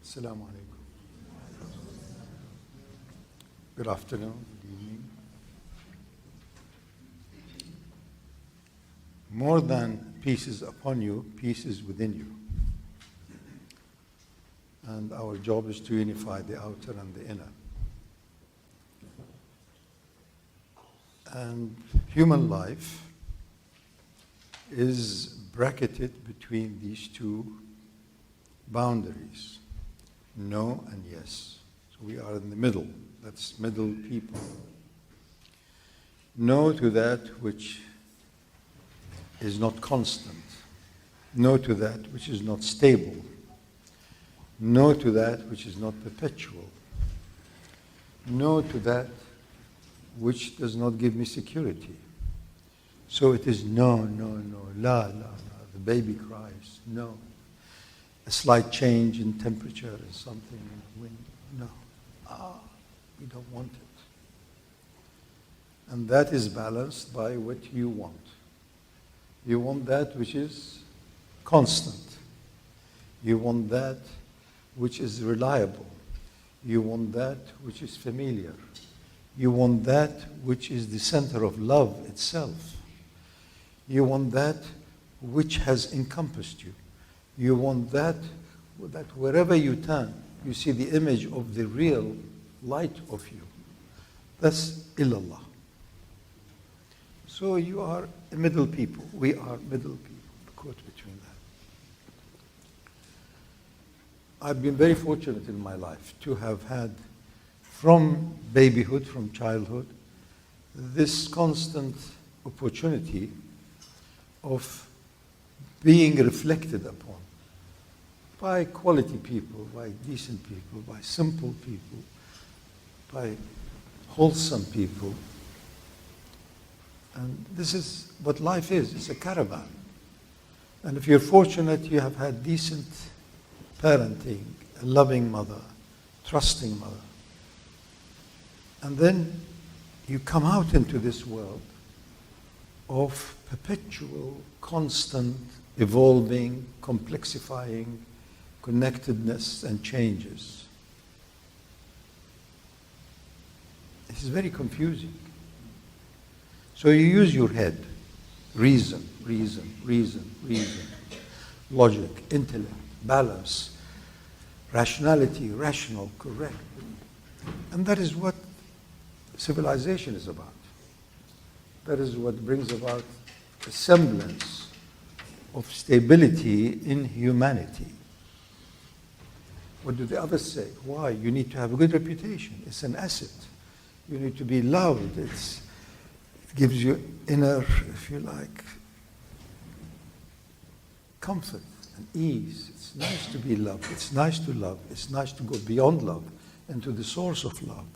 Assalamu alaikum. Good afternoon, good evening. More than peace is upon you, peace is within you. And our job is to unify the outer and the inner. And human life is bracketed between these two boundaries, no and yes. So we are in the middle. That's middle people. No to that which is not constant. No to that which is not stable. No to that which is not perpetual. No to that which does not give me security. So it is no, no, no, la, la, la. The baby cries, no. A slight change in temperature is something in the wind, no. We don't want it. And that is balanced by what you want. You want that which is constant. You want that which is reliable. You want that which is familiar. You want that which is the center of love itself. You want that which has encompassed you. You want that wherever you turn, you see the image of the real light of you. That's illallah. So you are a middle people. We are middle people, caught between that. I've been very fortunate in my life to have had, from babyhood, from childhood, this constant opportunity of being reflected upon by quality people, by decent people, by simple people, by wholesome people. And this is what life is. It's a caravan. And if you're fortunate, you have had decent parenting, a loving mother, trusting mother. And then you come out into this world of perpetual, constant, evolving, complexifying connectedness and changes. This is very confusing. So you use your head, reason, logic, intellect, balance, rationality, rational, correct. And that is what civilization is about. That is what brings about a semblance of stability in humanity. What do the others say? Why? You need to have a good reputation. It's an asset. You need to be loved. It gives you inner, if you like, comfort and ease. It's nice to be loved. It's nice to love. It's nice to go beyond love and to the source of love,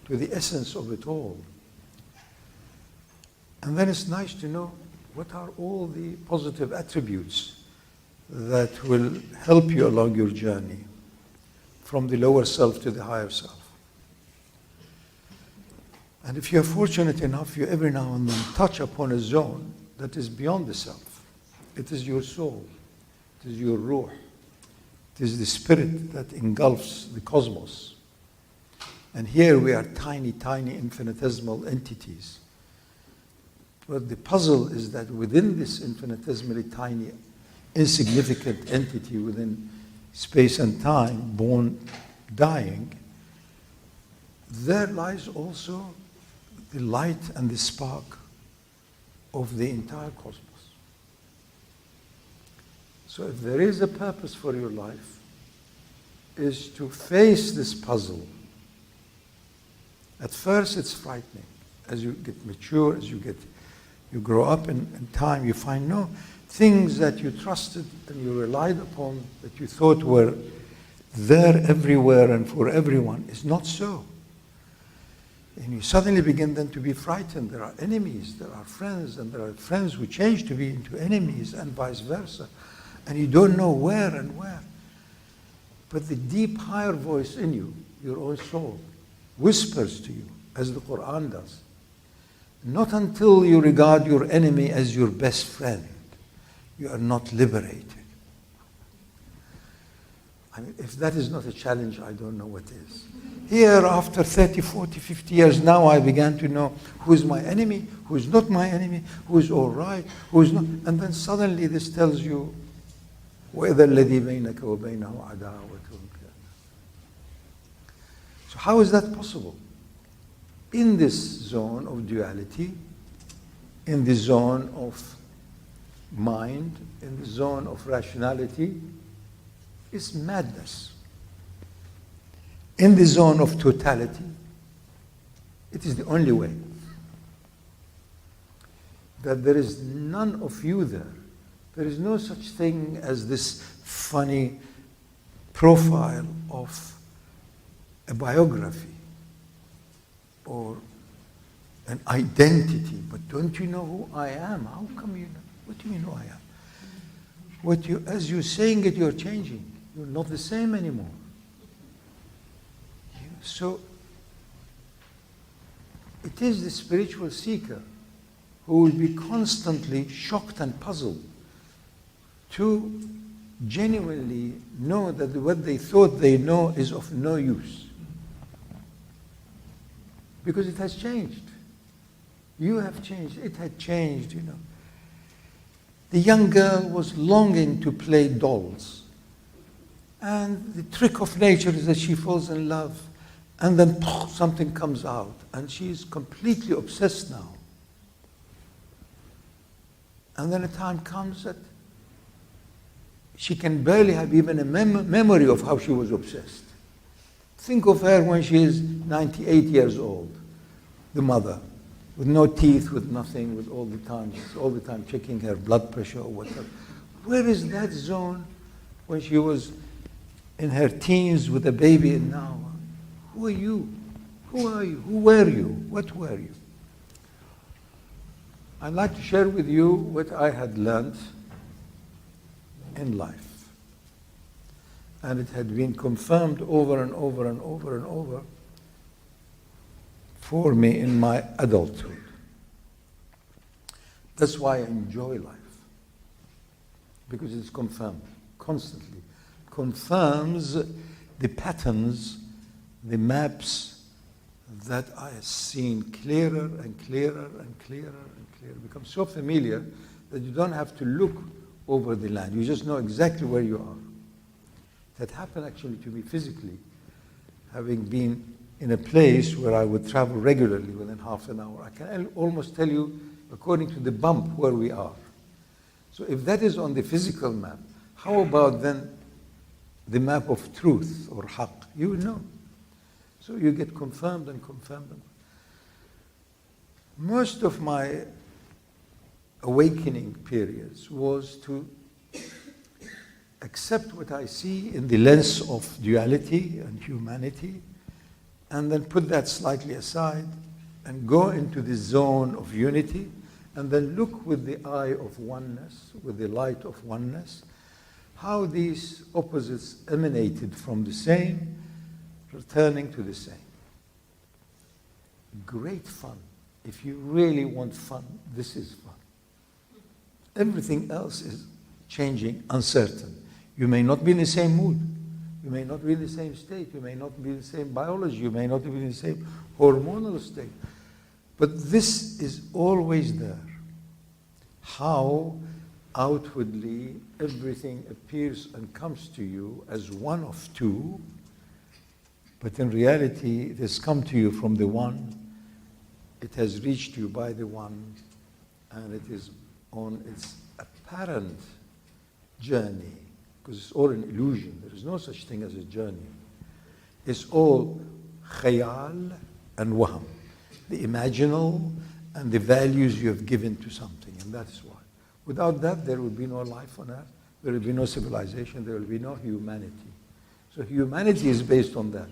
to the essence of it all. And then it's nice to know what are all the positive attributes that will help you along your journey from the lower self to the higher self. And if you're fortunate enough, you every now and then touch upon a zone that is beyond the self. It is your soul. It is your ruh. It is the spirit that engulfs the cosmos. And here we are tiny, tiny, infinitesimal entities. But the puzzle is that within this infinitesimally tiny, insignificant entity within space and time, born, dying, there lies also the light and the spark of the entire cosmos. So if there is a purpose for your life, is to face this puzzle. At first it's frightening. As you get mature, as you grow up in time, you find no things that you trusted and you relied upon, that you thought were there everywhere and for everyone, is not so. And you suddenly begin then to be frightened. There are enemies, there are friends, and there are friends who change to be into enemies and vice versa. And you don't know where and where. But the deep higher voice in you, your own soul, whispers to you, as the Quran does. Not until you regard your enemy as your best friend, you are not liberated. I mean, if that is not a challenge, I don't know what is. Here, after 30, 40, 50 years, now I began to know who is my enemy, who is not my enemy, who is all right, who is not. And then suddenly this tells you, وَإِذَا الَّذِي بَيْنَكَ وَبَيْنَهُ عَدَاوَةٌ. So how is that possible? In this zone of duality, in the zone of mind, in the zone of rationality, is madness. In the zone of totality, it is the only way. That there is none of you there. There is no such thing as this funny profile of a biography or an identity. But don't you know who I am? How come you know? What do you mean who I am? As you're saying it, you're changing. You're not the same anymore. So it is the spiritual seeker who will be constantly shocked and puzzled to genuinely know that what they thought they know is of no use. Because it has changed. You have changed. It had changed, you know. The young girl was longing to play dolls. And the trick of nature is that she falls in love. And then something comes out. And she is completely obsessed now. And then a time comes that she can barely have even a memory of how she was obsessed. Think of her when she is 98 years old, the mother, with no teeth, with nothing, with all the time checking her blood pressure or whatever. Where is that zone when she was in her teens with a baby and now? Who are you? Who are you? Who were you? What were you? I'd like to share with you what I had learned in life. And it had been confirmed over and over and over and over for me in my adulthood. That's why I enjoy life. Because it's confirmed constantly. Confirms the patterns, the maps that I have seen clearer and clearer and clearer and clearer. It becomes so familiar that you don't have to look over the land. You just know exactly where you are. That happened actually to me physically, having been in a place where I would travel regularly within half an hour. I can almost tell you, according to the bump, where we are. So if that is on the physical map, how about then the map of truth or haqq? You will know. So you get confirmed and confirmed. Most of my awakening periods was to accept what I see in the lens of duality and humanity, and then put that slightly aside and go into the zone of unity, and then look with the eye of oneness, with the light of oneness, how these opposites emanated from the same, returning to the same. Great fun. If you really want fun, this is fun. Everything else is changing, uncertain. You may not be in the same mood. You may not be in the same state. You may not be in the same biology. You may not be in the same hormonal state. But this is always there. How outwardly everything appears and comes to you as one of two, but in reality it has come to you from the one, it has reached you by the one, and it is on its apparent journey, because it's all an illusion. There is no such thing as a journey. It's all khayal and wahm, the imaginal and the values you have given to something, and that is why. Without that, there will be no life on earth, there will be no civilization, there will be no humanity. So humanity is based on that.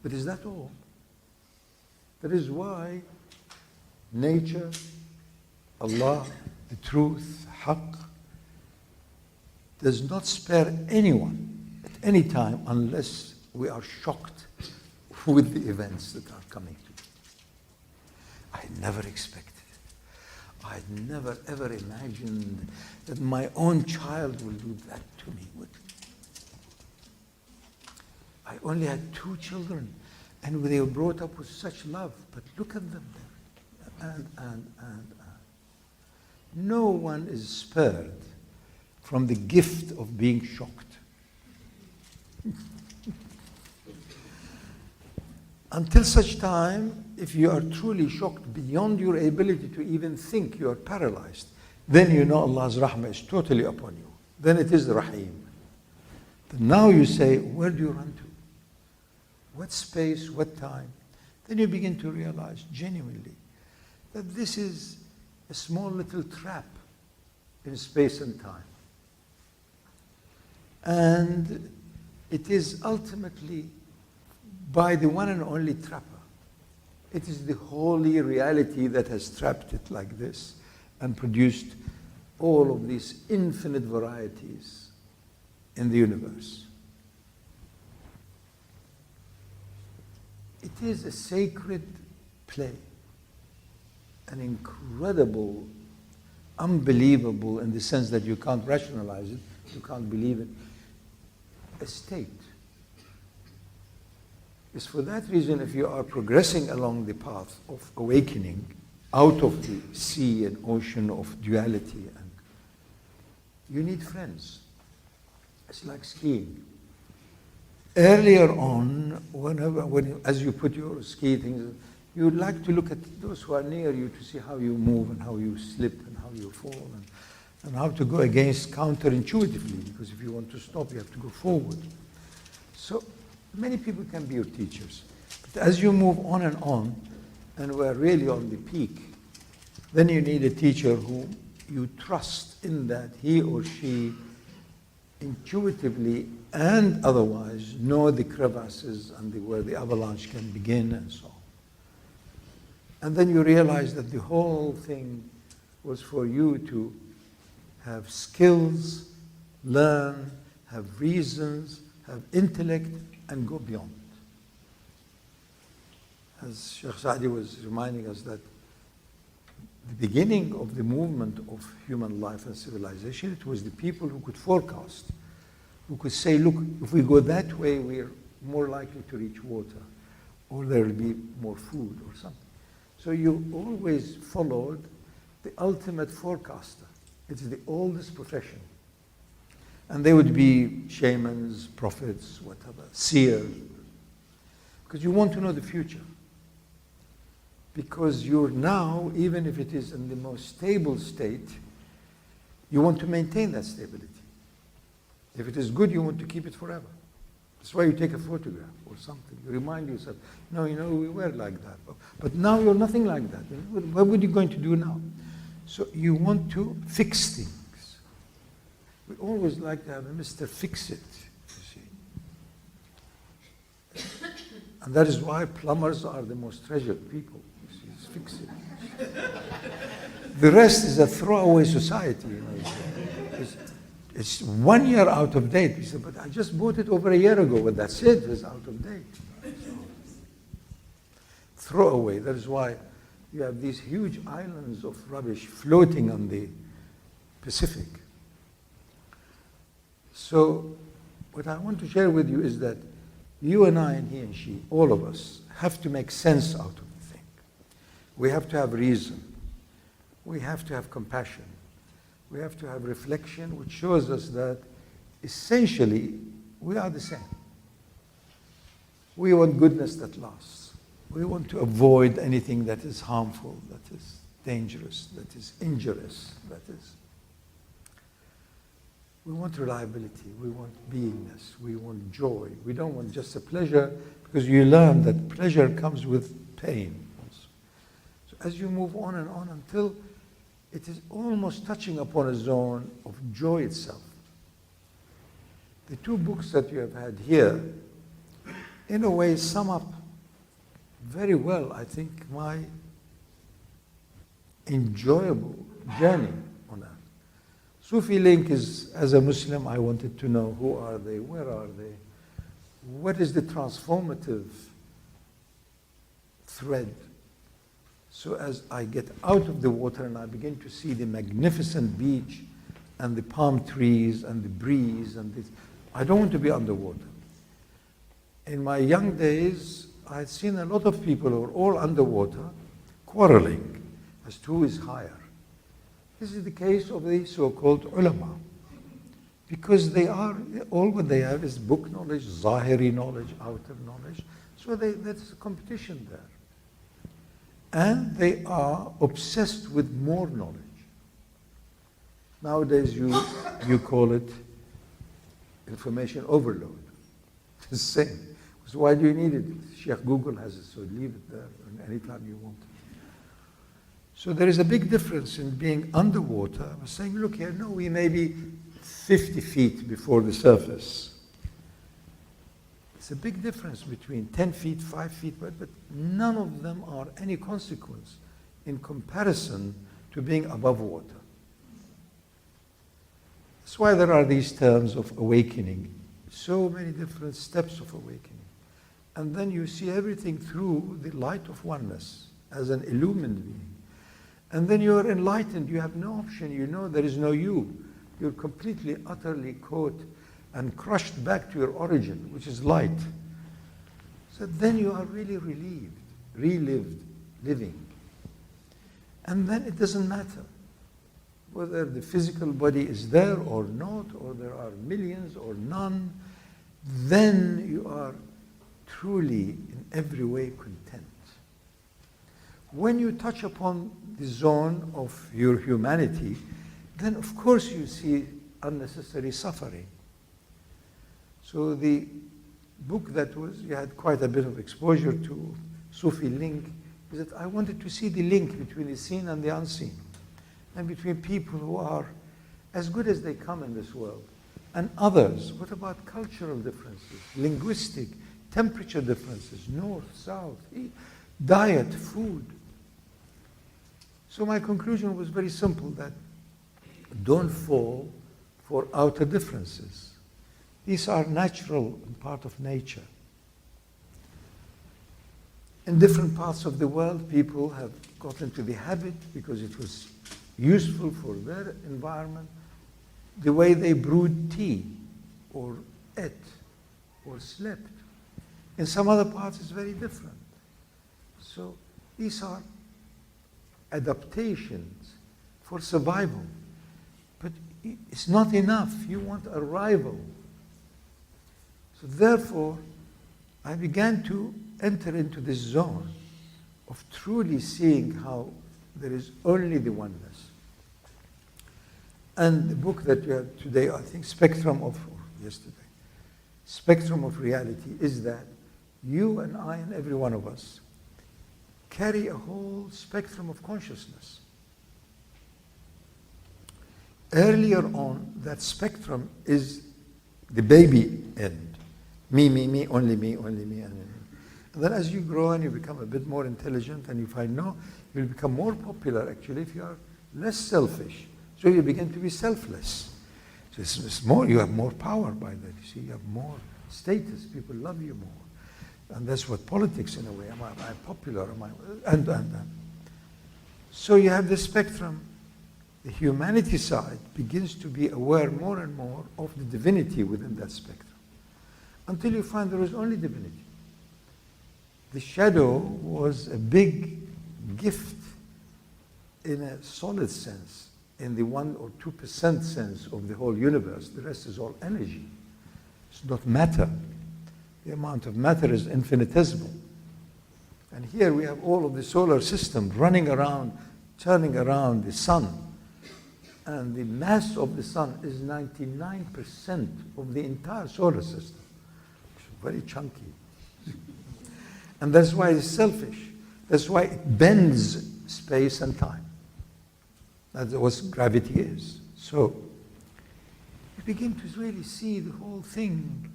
But is that all? That is why nature, Allah, the truth, haqq, does not spare anyone at any time unless we are shocked with the events that are coming to us. I never expected it. I never ever imagined that my own child will do that to me. only had 2 children, and they were brought up with such love. But look at them there. And. No one is spared from the gift of being shocked. Until such time, if you are truly shocked beyond your ability to even think, you are paralyzed, then you know Allah's rahmah is totally upon you. Then it is Rahim. But now you say, where do you run to? What space, what time? Then you begin to realize genuinely that this is a small little trap in space and time. And it is ultimately by the one and only trapper. It is the holy reality that has trapped it like this and produced all of these infinite varieties in the universe. It is a sacred play, an incredible, unbelievable in the sense that you can't rationalize it, you can't believe it, a state. It's for that reason, if you are progressing along the path of awakening out of the sea and ocean of duality, and you need friends. It's like skiing. Earlier on, as you put your ski things, you would like to look at those who are near you to see how you move and how you slip and how you fall and how to go against counterintuitively, because if you want to stop, you have to go forward. So many people can be your teachers. But as you move on, and we're really on the peak, then you need a teacher who you trust in that he or she intuitively and otherwise know the crevasses and where the avalanche can begin and so on. And then you realize that the whole thing was for you to have skills, learn, have reasons, have intellect, and go beyond. As Shaykh Saadi was reminding us that the beginning of the movement of human life and civilization, it was the people who could forecast, who could say, look, if we go that way, we're more likely to reach water, or there will be more food or something. So you always followed the ultimate forecaster. It's the oldest profession. And they would be shamans, prophets, whatever, seers. Because you want to know the future. Because you're now, even if it is in the most stable state, you want to maintain that stability. If it is good, you want to keep it forever. That's why you take a photograph or something. You remind yourself, no, we were like that. But now you're nothing like that. What are you going to do now? So you want to fix things. We always like to have a Mr. Fix-It, you see. And that is why plumbers are the most treasured people. You see, it's Fix-It. The rest is a throwaway society, It's 1 year out of date. We said, but I just bought it over a year ago. But that's it. It's out of date. So, throw away. That is why you have these huge islands of rubbish floating on the Pacific. So what I want to share with you is that you and I and he and she, all of us, have to make sense out of the thing. We have to have reason. We have to have compassion. We have to have reflection, which shows us that essentially we are the same. We want goodness that lasts. We want to avoid anything that is harmful, that is dangerous, that is injurious, we want reliability, we want beingness, we want joy. We don't want just a pleasure, because you learn that pleasure comes with pain also. So as you move on and on until it is almost touching upon a zone of joy itself. The 2 books that you have had here, in a way, sum up very well, I think, my enjoyable journey on earth. Sufi Link is, as a Muslim, I wanted to know who are they, where are they, what is the transformative thread. So as I get out of the water and I begin to see the magnificent beach and the palm trees and the breeze and this, I don't want to be underwater. In my young days, I had seen a lot of people who were all underwater quarreling as to who is higher. This is the case of the so-called ulama. Because they are, all what they have is book knowledge, Zahiri knowledge, outer knowledge. So that's a competition there. And they are obsessed with more knowledge. Nowadays you call it information overload. It's the same. So why do you need it? Sheikh Google has it, so leave it there anytime you want. So there is a big difference in being underwater. I was saying, look here, no, we may be 50 feet before the surface. It's a big difference between 10 feet, 5 feet, but none of them are any consequence in comparison to being above water. That's why there are these terms of awakening, so many different steps of awakening. And then you see everything through the light of oneness as an illumined being. And then you are enlightened, you have no option, you know there is no you. You're completely, utterly caught and crushed back to your origin, which is light. So then you are really relieved, relived, living. And then it doesn't matter whether the physical body is there or not, or there are millions or none. Then you are truly in every way content. When you touch upon the zone of your humanity, then of course you see unnecessary suffering. So the book that you had quite a bit of exposure to, Sufi link, is that I wanted to see the link between the seen and the unseen, and between people who are as good as they come in this world, and others. What about cultural differences, linguistic, temperature differences, north, south, diet, food? So my conclusion was very simple, that don't fall for outer differences. These are natural and part of nature. In different parts of the world, people have got into the habit, because it was useful for their environment, the way they brewed tea, or ate, or slept. In some other parts, it's very different. So these are adaptations for survival. But it's not enough. You want a rival. So therefore, I began to enter into this zone of truly seeing how there is only the oneness. And the book that you have today, I think, Spectrum of Reality, is that you and I and every one of us carry a whole spectrum of consciousness. Earlier on, that spectrum is the baby end. Me, only me, only me, only me. And then as you grow and you become a bit more intelligent, and you find, no, you'll become more popular actually if you are less selfish. So you begin to be selfless. So it's more, you have more power by that. You see, you have more status. People love you more. And that's what politics, in a way. Am I popular? And. So you have this spectrum. The humanity side begins to be aware more and more of the divinity within that spectrum, until you find there is only divinity. The shadow was a big gift in a solid sense, in the 1 or 2% sense of the whole universe. The rest is all energy. It's not matter. The amount of matter is infinitesimal. And here we have all of the solar system running around, turning around the sun. And the mass of the sun is 99% of the entire solar system. It's very chunky. And that's why it's selfish. That's why it bends space and time. That's what gravity is. So you begin to really see the whole thing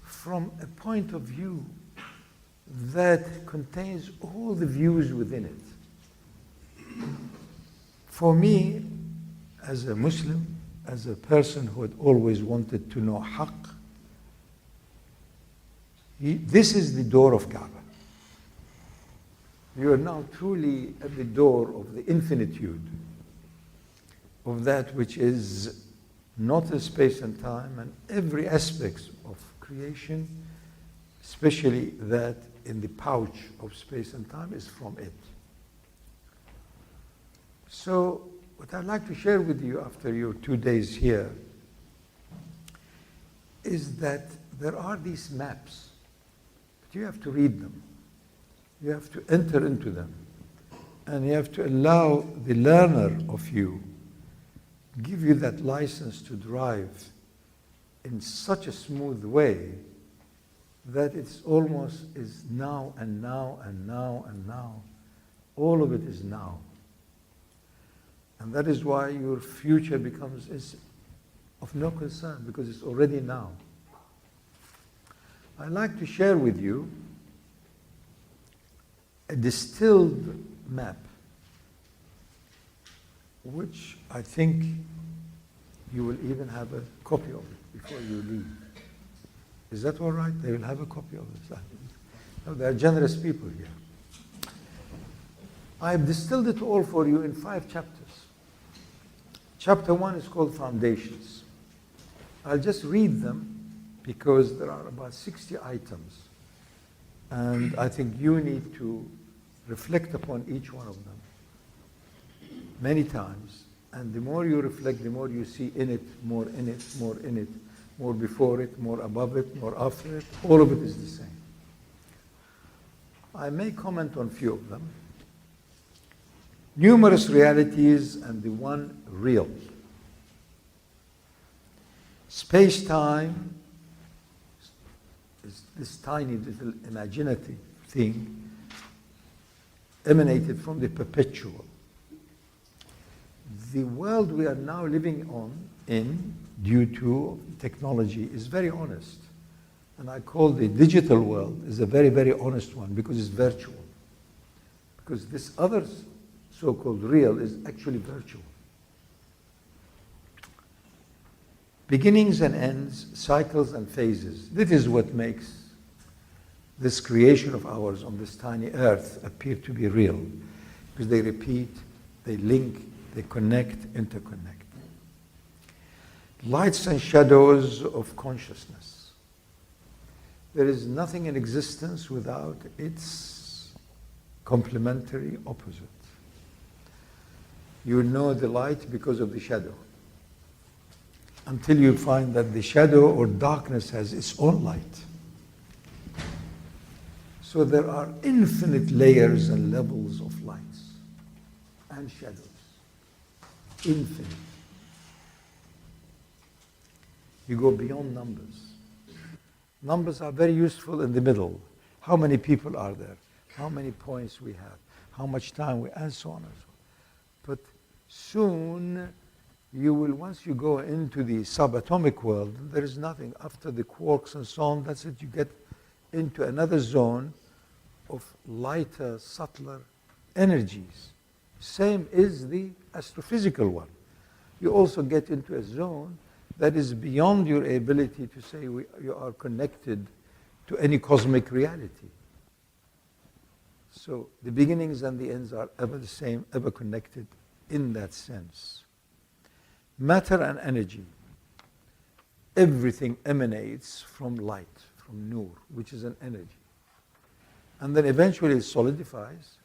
from a point of view that contains all the views within it. For me, as a Muslim, as a person who had always wanted to know Haqq, this is the door of Kaaba. You are now truly at the door of the infinitude, of that which is not a space and time, and every aspect of creation especially that in the pouch of space and time, is from it. So what I'd like to share with you after your 2 days here is that there are these maps, but you have to read them. You have to enter into them. And you have to allow the learner of you give you that license to drive in such a smooth way that it's almost is now and now and now and now. All of it is now. And that is why your future is of no concern, because it's already now. I'd like to share with you a distilled map, which I think you will even have a copy of it before you leave. Is that all right? They will have a copy of this. No, they are generous people here. I have distilled it all for you in 5 chapters. Chapter 1 is called Foundations. I'll just read them because there are about 60 items. And I think you need to reflect upon each one of them many times. And the more you reflect, the more you see in it, more in it, more in it, more before it, more above it, more after it. All of it is the same. I may comment on a few of them. Numerous realities and the one real. Space-time is this tiny little imaginative thing emanated from the perpetual. The world we are now living in, due to technology, is very honest. And I call the digital world is a very, very honest one because it's virtual. Because this other so-called real is actually virtual. Beginnings and ends, cycles and phases. This is what makes this creation of ours on this tiny earth appear to be real. Because they repeat, they link, they connect, interconnect. Lights and shadows of consciousness. There is nothing in existence without its complementary opposite. You know the light because of the shadow, until you find that the shadow or darkness has its own light. So there are infinite layers and levels of lights and shadows. Infinite. You go beyond numbers. Numbers are very useful in the middle. How many people are there? How many points we have? How much time and so on and so on. But soon you will, once you go into the subatomic world, there is nothing. After the quarks and so on, that's it. You get into another zone of lighter, subtler energies. Same is the astrophysical one. You also get into a zone that is beyond your ability to say you are connected to any cosmic reality. So the beginnings and the ends are ever the same, ever connected in that sense. Matter and energy. Everything emanates from light, from nur, which is an energy. And then eventually it solidifies,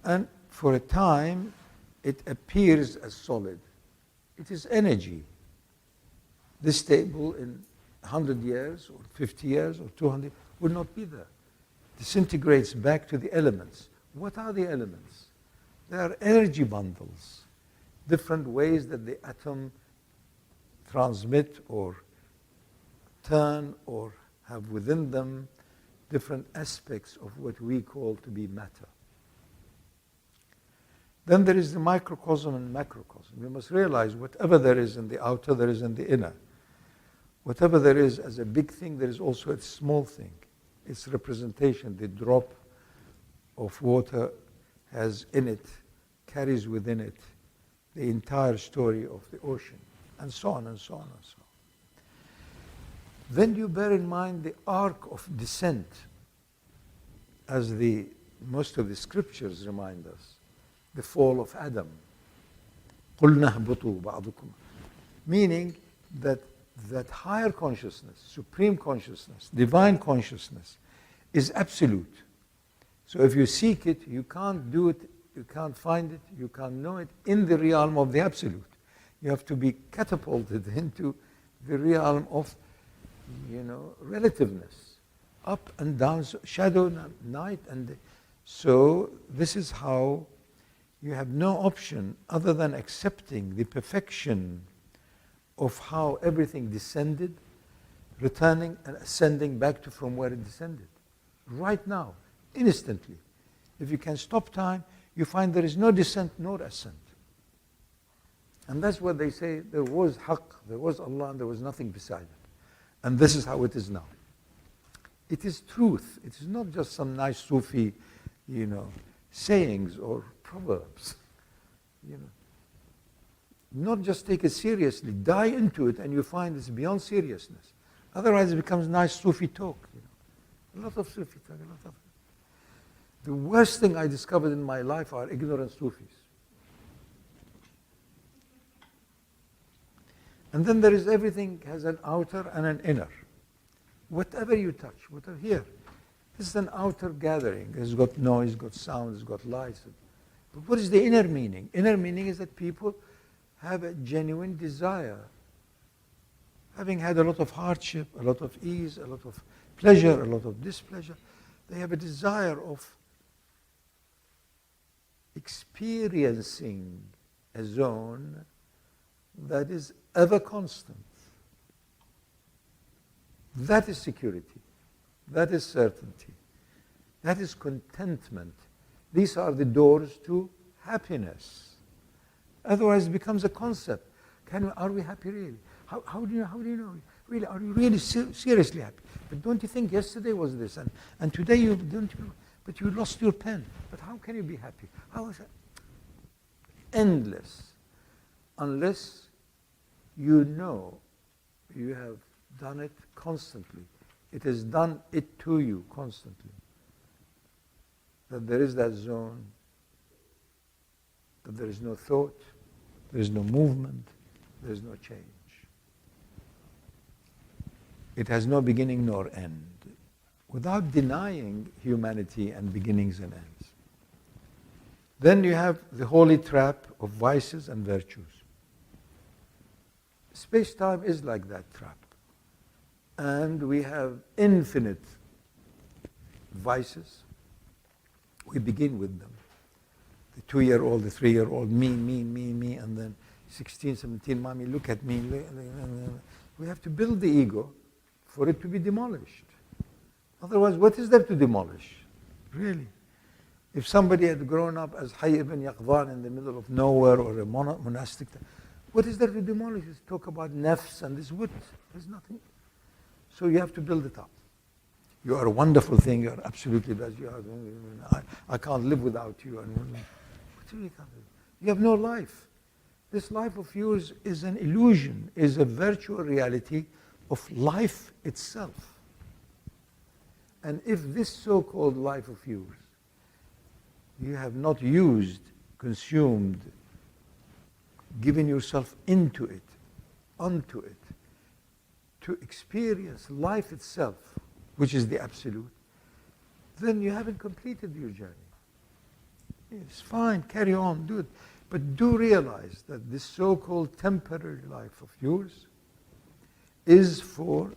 and for a time it appears as solid. It is energy. This table in 100 years or 50 years or 200 will not be there. Disintegrates back to the elements. What are the elements? They are energy bundles, different ways that the atom transmit or turn or have within them different aspects of what we call to be matter. Then there is the microcosm and macrocosm. We must realize whatever there is in the outer, there is in the inner. Whatever there is as a big thing, there is also a small thing. Its representation, the drop of water has in it, carries within it the entire story of the ocean, and so on and so on and so on. Then you bear in mind the arc of descent, as most of the scriptures remind us, the fall of Adam. قُلْنَا اهْبُطُوا بَعْضُكُمْ. Meaning that that higher consciousness, supreme consciousness, divine consciousness is absolute. So if you seek it, you can't do it, you can't find it, you can't know it in the realm of the absolute. You have to be catapulted into the realm of, relativeness, up and down, shadow, night, and day. So this is how you have no option other than accepting the perfection of how everything descended, returning and ascending back to from where it descended. Right now, instantly. If you can stop time, you find there is no descent nor ascent. And that's what they say, there was haqq, there was Allah, and there was nothing beside it. And this is how it is now. It is truth. It is not just some nice Sufi, sayings or proverbs. Not just take it seriously, die into it, and you find it's beyond seriousness. Otherwise, it becomes nice Sufi talk. A lot of Sufi talk, a lot of. The worst thing I discovered in my life are ignorant Sufis. And then there is everything has an outer and an inner. Whatever you touch, whatever here, this is an outer gathering. It's got noise, got sound, it's got lights. But what is the inner meaning? Inner meaning is that people have a genuine desire. Having had a lot of hardship, a lot of ease, a lot of pleasure, a lot of displeasure, they have a desire of experiencing a zone that is ever constant. That is security. That is certainty. That is contentment. These are the doors to happiness. Otherwise, it becomes a concept. Are we happy really? How do you know? Really, are you really seriously happy? But don't you think yesterday was this, and today you don't? But you lost your pen. But how can you be happy? How is that? Endless, unless you know you have done it constantly. It has done it to you constantly. That there is that zone, that there is no thought, there is no movement, there is no change. It has no beginning nor end, without denying humanity and beginnings and ends. Then you have the holy trap of vices and virtues. Space-time is like that trap. And we have infinite vices. We begin with them. The 2-year-old, the 3-year-old, me, and then 16, 17, mommy, look at me. We have to build the ego for it to be demolished. Otherwise, what is there to demolish? Really? If somebody had grown up as Hayy ibn Yaqdhan in the middle of nowhere or a monastic, what is there to demolish? It's talk about nafs and this wood. There's nothing. So you have to build it up. You are a wonderful thing. You are absolutely blessed. I can't live without you. You have no life. This life of yours is an illusion, is a virtual reality of life itself. And if this so-called life of yours, you have not used, consumed, given yourself into it, onto it, to experience life itself, which is the absolute, then you haven't completed your journey. It's fine, carry on, do it. But do realize that this so-called temporary life of yours is for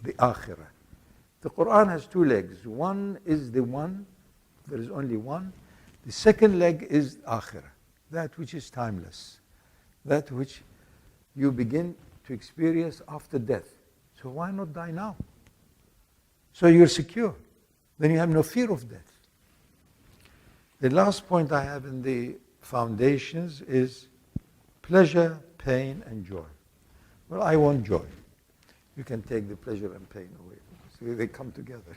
the akhirah. The Quran has 2 legs. One is the one, there is only one. The second leg is akhirah, that which is timeless, that which you begin to experience after death. So why not die now? So you're secure. Then you have no fear of death. The last point I have in the foundations is pleasure, pain, and joy. Well, I want joy. You can take the pleasure and pain away. So they come together.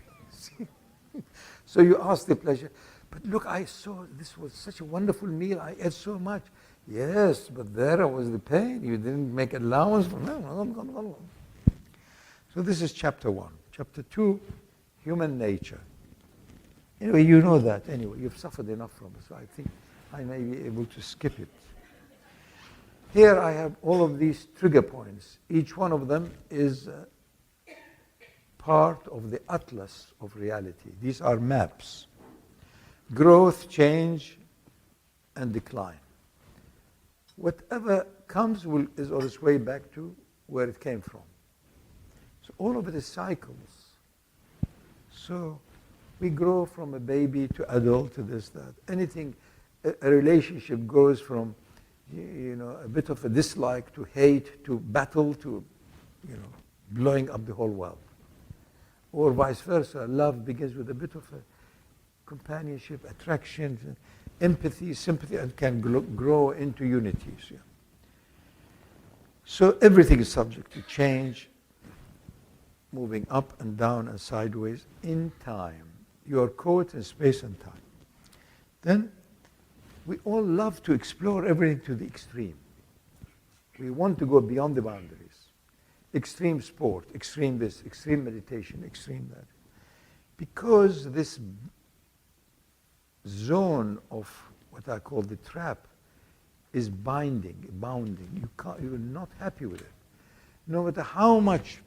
So you ask the pleasure, but look, I saw this was such a wonderful meal. I ate so much. Yes, but there was the pain. You didn't make allowance for that. So this is chapter 1. Chapter 2, human nature. Anyway, you know that anyway. You've suffered enough from it, so I think I may be able to skip it. Here I have all of these trigger points. Each one of them is part of the atlas of reality. These are maps. Growth, change, and decline. Whatever comes is on its way back to where it came from. So all of it is cycles. So we grow from a baby to adult to this, that. Anything, a relationship goes from, a bit of a dislike to hate to battle to, blowing up the whole world. Or vice versa. Love begins with a bit of a companionship, attraction, empathy, sympathy, and can grow into unities. Yeah. So everything is subject to change, moving up and down and sideways in time. You are caught in space and time. Then we all love to explore everything to the extreme. We want to go beyond the boundaries. Extreme sport, extreme this, extreme meditation, extreme that. Because this zone of what I call the trap is bounding. You're not happy with it. No matter how much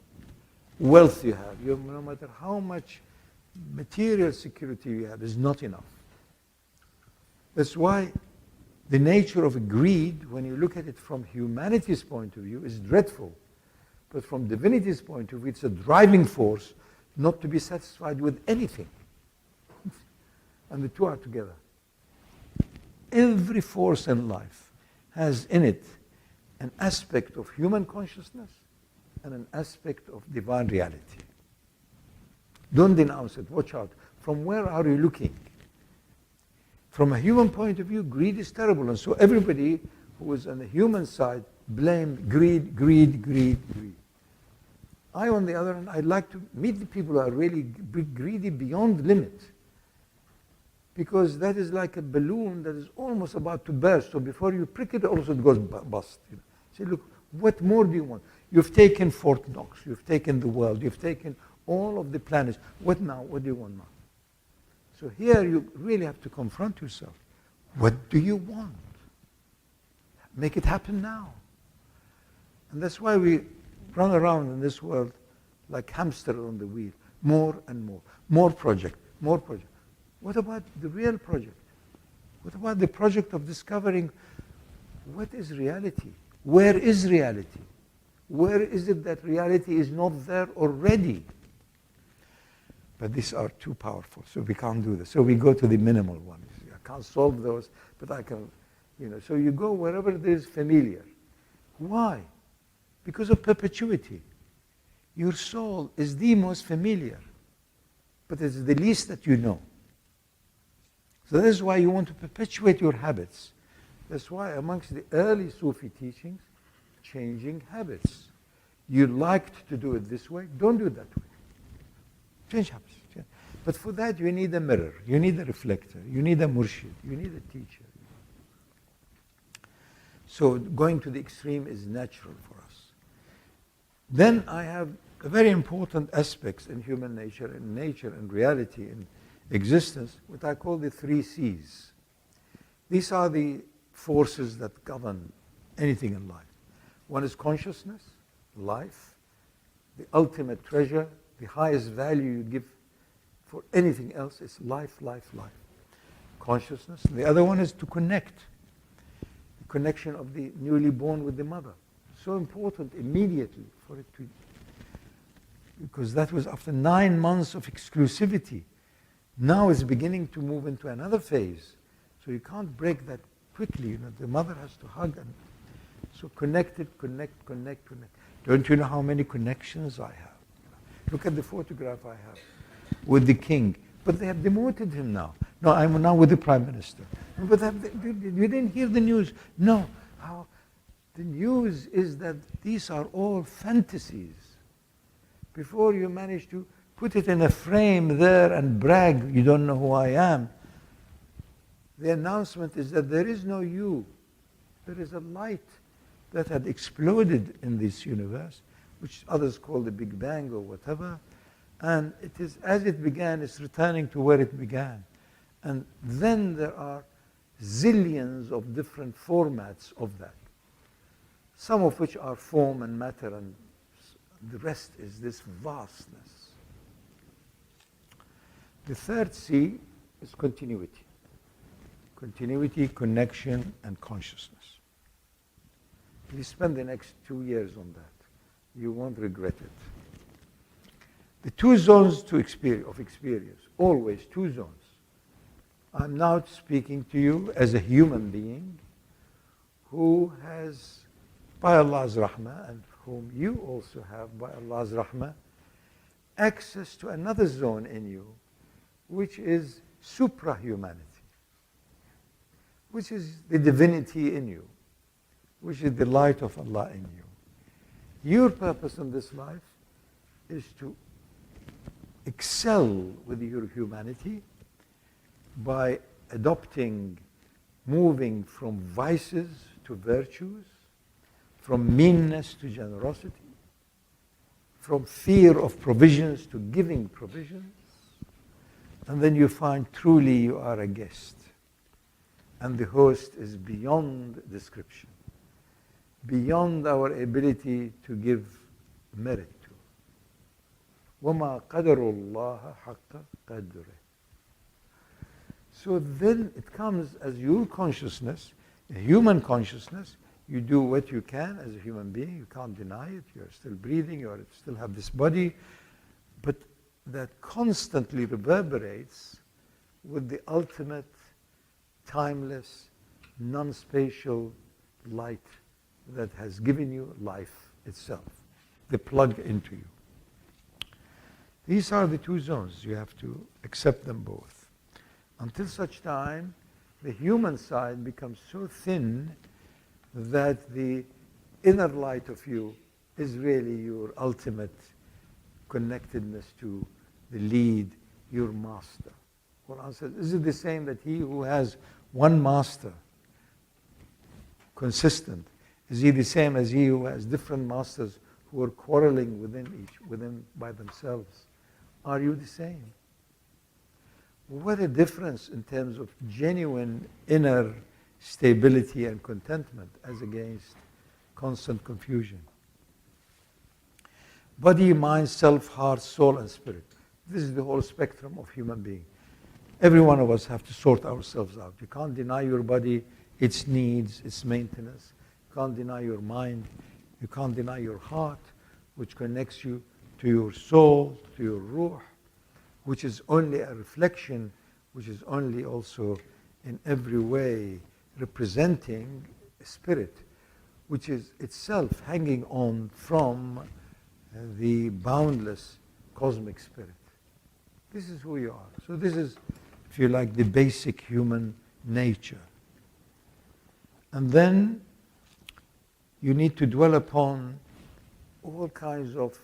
wealth you have, no matter how much material security you have, is not enough. That's why the nature of greed, when you look at it from humanity's point of view, is dreadful. But from divinity's point of view, it's a driving force not to be satisfied with anything. And the two are together. Every force in life has in it an aspect of human consciousness and an aspect of divine reality. Don't denounce it. Watch out. From where are you looking? From a human point of view, greed is terrible. And so everybody who is on the human side blamed greed. I, on the other hand, I'd like to meet the people who are really greedy beyond limit. Because that is like a balloon that is almost about to burst. So before you prick it, also it goes bust. Say, look, what more do you want? You've taken Fort Knox. You've taken the world. You've taken all of the planets. What now? What do you want now? So here you really have to confront yourself. What do you want? Make it happen now. And that's why we run around in this world like hamster on the wheel. More and more. More project. What about the real project? What about the project of discovering what is reality? Where is reality? Where is it that reality is not there already? But these are too powerful, so we can't do this. So we go to the minimal ones. I can't solve those, but I can, So you go wherever it is familiar. Why? Because of perpetuity. Your soul is the most familiar, but it's the least that you know. So that is why you want to perpetuate your habits. That's why amongst the early Sufi teachings, changing habits. You liked to do it this way, don't do it that way. Change habits. But for that you need a mirror, you need a reflector, you need a murshid, you need a teacher. So going to the extreme is natural for us. Then I have very important aspects in human nature and reality and existence, what I call the 3 C's. These are the forces that govern anything in life. One is consciousness, life, the ultimate treasure, the highest value you give for anything else is life. Consciousness. The other one is to connect. The connection of the newly born with the mother. So important immediately for it to, because that was after 9 months of exclusivity. Now it's beginning to move into another phase. So you can't break that quickly. The mother has to hug. And so connect. Don't you know how many connections I have? Look at the photograph I have with the king. But they have demoted him now. No, I'm now with the prime minister. But you didn't hear the news. No. How? The news is that these are all fantasies. Before you manage to put it in a frame there and brag, you don't know who I am. The announcement is that there is no you. There is a light that had exploded in this universe, which others call the Big Bang or whatever. And it is, as it began, it's returning to where it began. And then there are zillions of different formats of that. some of which are form and matter, and the rest is this vastness. The third C is continuity. Continuity, connection, and consciousness. If you spend the next 2 years on that, you won't regret it. The two zones of experience, always two zones. I'm now speaking to you as a human being who has, by Allah's rahmah, and whom you also have, by Allah's rahmah, access to another zone in you, which is suprahumanity, which is the divinity in you, which is the light of Allah in you. Your purpose in this life is to excel with your humanity by adopting, moving from vices to virtues, from meanness to generosity, from fear of provisions to giving provisions, and then you find truly you are a guest. And the host is beyond description, beyond our ability to give merit to. وَمَا قَدَرُ اللَّهَ حَقَّ قَدْرِهِ. So then it comes as your consciousness, a human consciousness. You do what you can as a human being. You can't deny it. You're still breathing. You still have this body. But that constantly reverberates with the ultimate, timeless, non-spatial light that has given you life itself, the plug into you. These are the two zones. You have to accept them both. Until such time, the human side becomes so thin that the inner light of you is really your ultimate connectedness to the lead, your master. Quran says, is it the same that he who has one master, consistent, is he the same as he who has different masters who are quarreling within by themselves? Are you the same? What a difference in terms of genuine inner stability and contentment as against constant confusion. Body, mind, self, heart, soul, and spirit. This is the whole spectrum of human being. Every one of us have to sort ourselves out. You can't deny your body, its needs, its maintenance. You can't deny your mind. You can't deny your heart, which connects you to your soul, to your ruh, which is only a reflection, which is only also in every way representing a spirit, which is itself hanging on from the boundless cosmic spirit. This is who you are. So this is, if you like, the basic human nature. And then you need to dwell upon all kinds of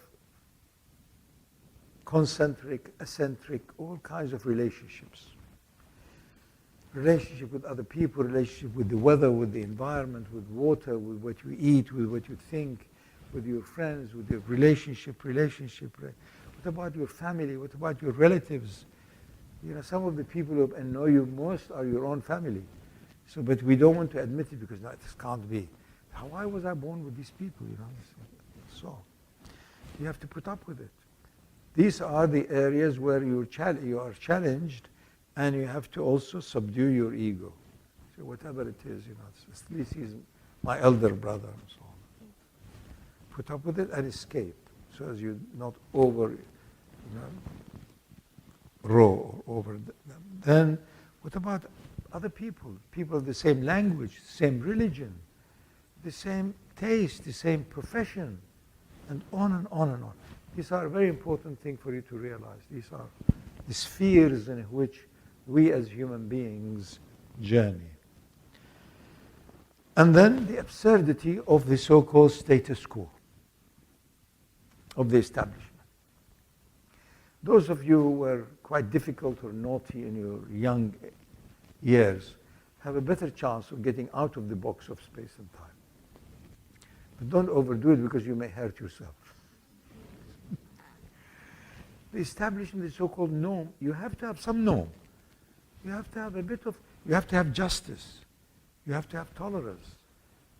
concentric, eccentric, all kinds of relationships. Relationship with other people, relationship with the weather, with the environment, with water, with what you eat, with what you think, with your friends, with your relationship. What about your family? What about your relatives? You know, some of the people who annoy you most are your own family. So, but we don't want to admit it because no, this can't be. Why was I born with these people? You know, so you have to put up with it. These are the areas where you are challenged, and you have to also subdue your ego. So whatever it is, you know, at least he's my elder brother and so on. Put up with it and escape, so as you're not over, row over them. Then, what about other people? People of the same language, same religion, the same taste, the same profession, and on and on and on. These are a very important thing for you to realize. These are the spheres in which we as human beings journey. And then the absurdity of the so-called status quo, of the establishment. Those of you who were quite difficult or naughty in your young years have a better chance of getting out of the box of space and time. But don't overdo it because you may hurt yourself. The establishment, the so-called norm, you have to have some norm. You have to have you have to have justice. You have to have tolerance.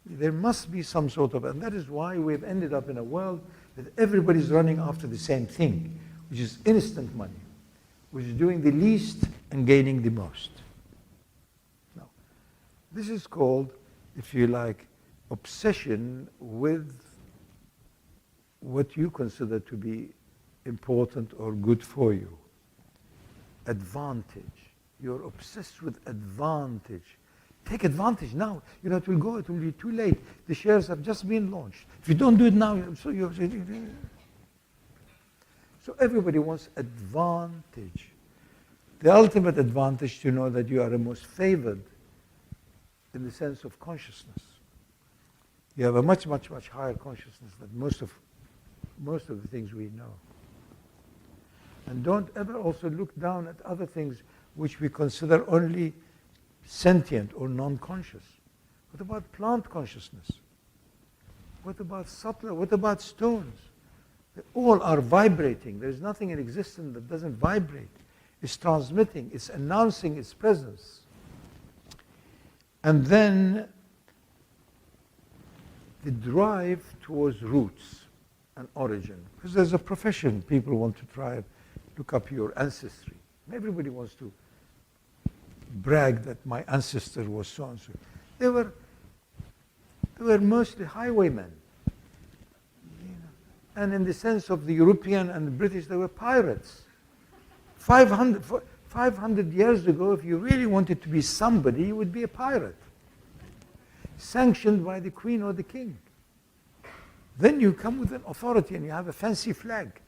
There must be some sort of, and that is why we've ended up in a world that everybody's running after the same thing, which is instant money, which is doing the least and gaining the most. Now, this is called, if you like, obsession with what you consider to be important or good for you. Advantage. You're obsessed with advantage. Take advantage now. You know, it will be too late. The shares have just been launched. If you don't do it now, so everybody wants advantage. The ultimate advantage to know that you are the most favored in the sense of consciousness. You have a much, much, much higher consciousness than most of the things we know. And don't ever also look down at other things which we consider only sentient or non-conscious. What about plant consciousness? What about subtler? What about stones? They all are vibrating. There's nothing in existence that doesn't vibrate. It's transmitting. It's announcing its presence. And then the drive towards roots and origin. Because there's a profession people want to try and look up your ancestry. Everybody wants to brag that my ancestor was so-and-so. They were mostly highwaymen. You know. And in the sense of the European and the British, they were pirates. 500 years ago, if you really wanted to be somebody, you would be a pirate, sanctioned by the Queen or the King. Then you come with an authority and you have a fancy flag.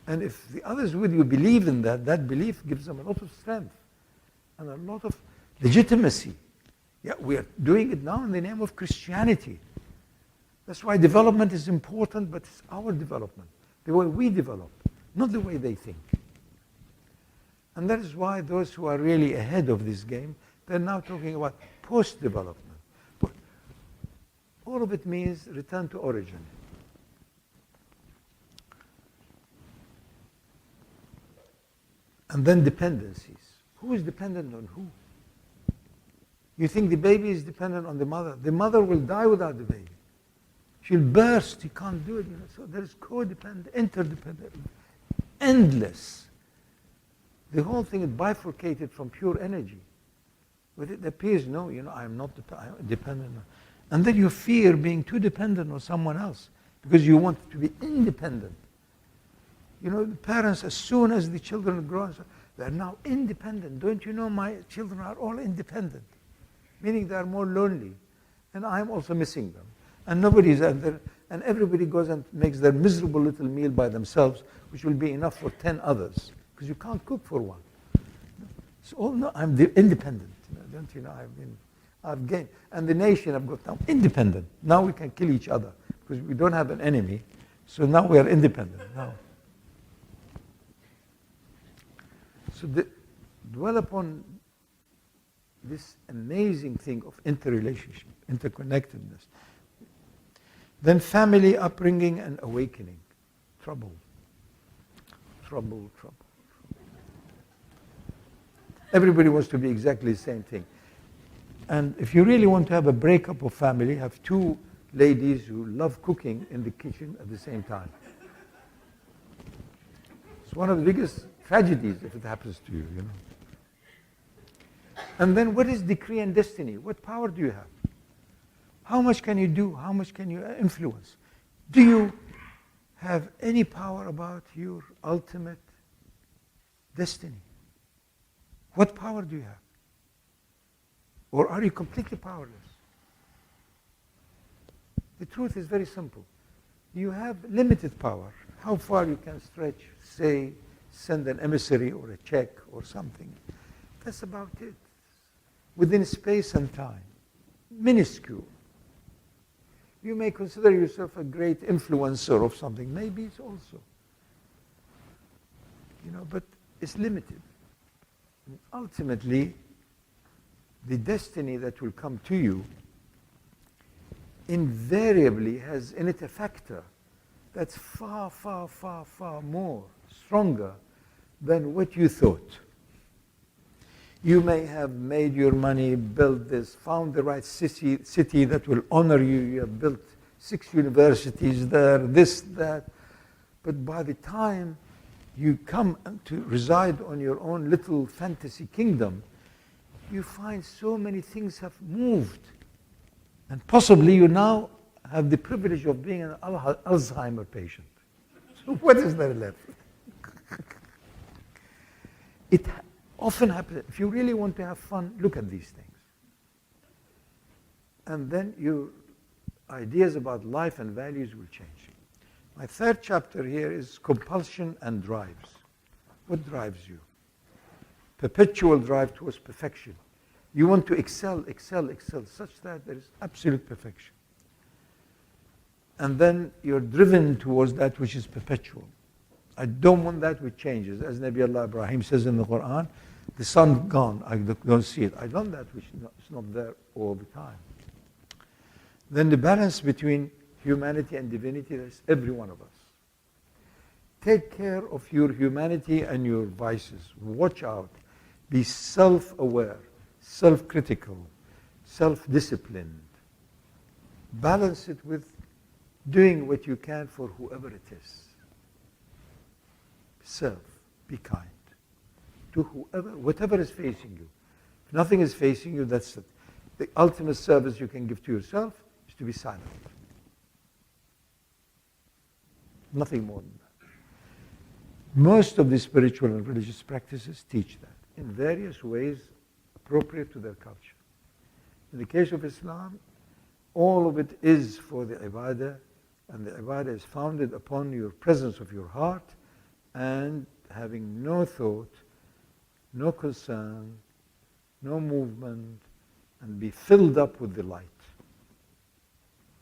And if the others with you believe in that, that belief gives them a lot of strength and a lot of legitimacy. Yeah, we are doing it now in the name of Christianity. That's why development is important, but it's our development, the way we develop, not the way they think. And that is why those who are really ahead of this game, they're now talking about post-development. But all of it means return to origin. And then dependencies. Who is dependent on who? You think the baby is dependent on the mother. The mother will die without the baby. She'll burst. He can't do it. You know? So there is codependent, interdependent, endless. The whole thing is bifurcated from pure energy. But it appears, no, you know, I'm not dependent. And then you fear being too dependent on someone else because you want to be independent. You know, the parents, as soon as the children grow, they're now independent. Don't you know my children are all independent? Meaning they are more lonely. And I'm also missing them. And nobody's there. And everybody goes and makes their miserable little meal by themselves, which will be enough for 10 others. Because you can't cook for one. So, oh no, I'm independent. You know, don't you know, I've gained. And the nation have got now independent. Now we can kill each other. Because we don't have an enemy. So now we are independent. Now. So dwell upon this amazing thing of interrelationship, interconnectedness. Then family upbringing and awakening. Trouble. Trouble, trouble. Everybody wants to be exactly the same thing. And if you really want to have a breakup of family, have two ladies who love cooking in the kitchen at the same time. It's one of the biggest tragedies if it happens to you, you know. And then what is decree and destiny? What power do you have? How much can you do? How much can you influence? Do you have any power about your ultimate destiny? What power do you have? Or are you completely powerless? The truth is very simple. You have limited power. How far you can stretch, say, send an emissary or a check or something. That's about it. Within space and time. Minuscule. You may consider yourself a great influencer of something. Maybe it's also. You know, but it's limited. And ultimately, the destiny that will come to you invariably has in it a factor that's far, far, far, far more stronger than what you thought. You may have made your money, built this, found the right city that will honor you. You have built 6 universities there, this, that. But by the time you come to reside on your own little fantasy kingdom, you find so many things have moved. And possibly you now have the privilege of being an Alzheimer patient. So what is there left? It often happens. If you really want to have fun, look at these things. And then your ideas about life and values will change. My third chapter here is compulsion and drives. What drives you? Perpetual drive towards perfection. You want to excel, such that there is absolute perfection. And then you're driven towards that which is perpetual. I don't want that which changes. As Nabi Allah Ibrahim says in the Quran, the sun gone, I don't see it. I want that which is not there all the time. Then the balance between humanity and divinity, that's every one of us. Take care of your humanity and your vices. Watch out. Be self-aware, self-critical, self-disciplined. Balance it with doing what you can for whoever it is. Self, be kind to whoever, whatever is facing you. If nothing is facing you, that's it. The ultimate service you can give to yourself is to be silent. Nothing more than that. Most of the spiritual and religious practices teach that in various ways appropriate to their culture. In the case of Islam, all of it is for the ibadah, and the ibadah is founded upon your presence of your heart and having no thought, no concern, no movement, and be filled up with the light.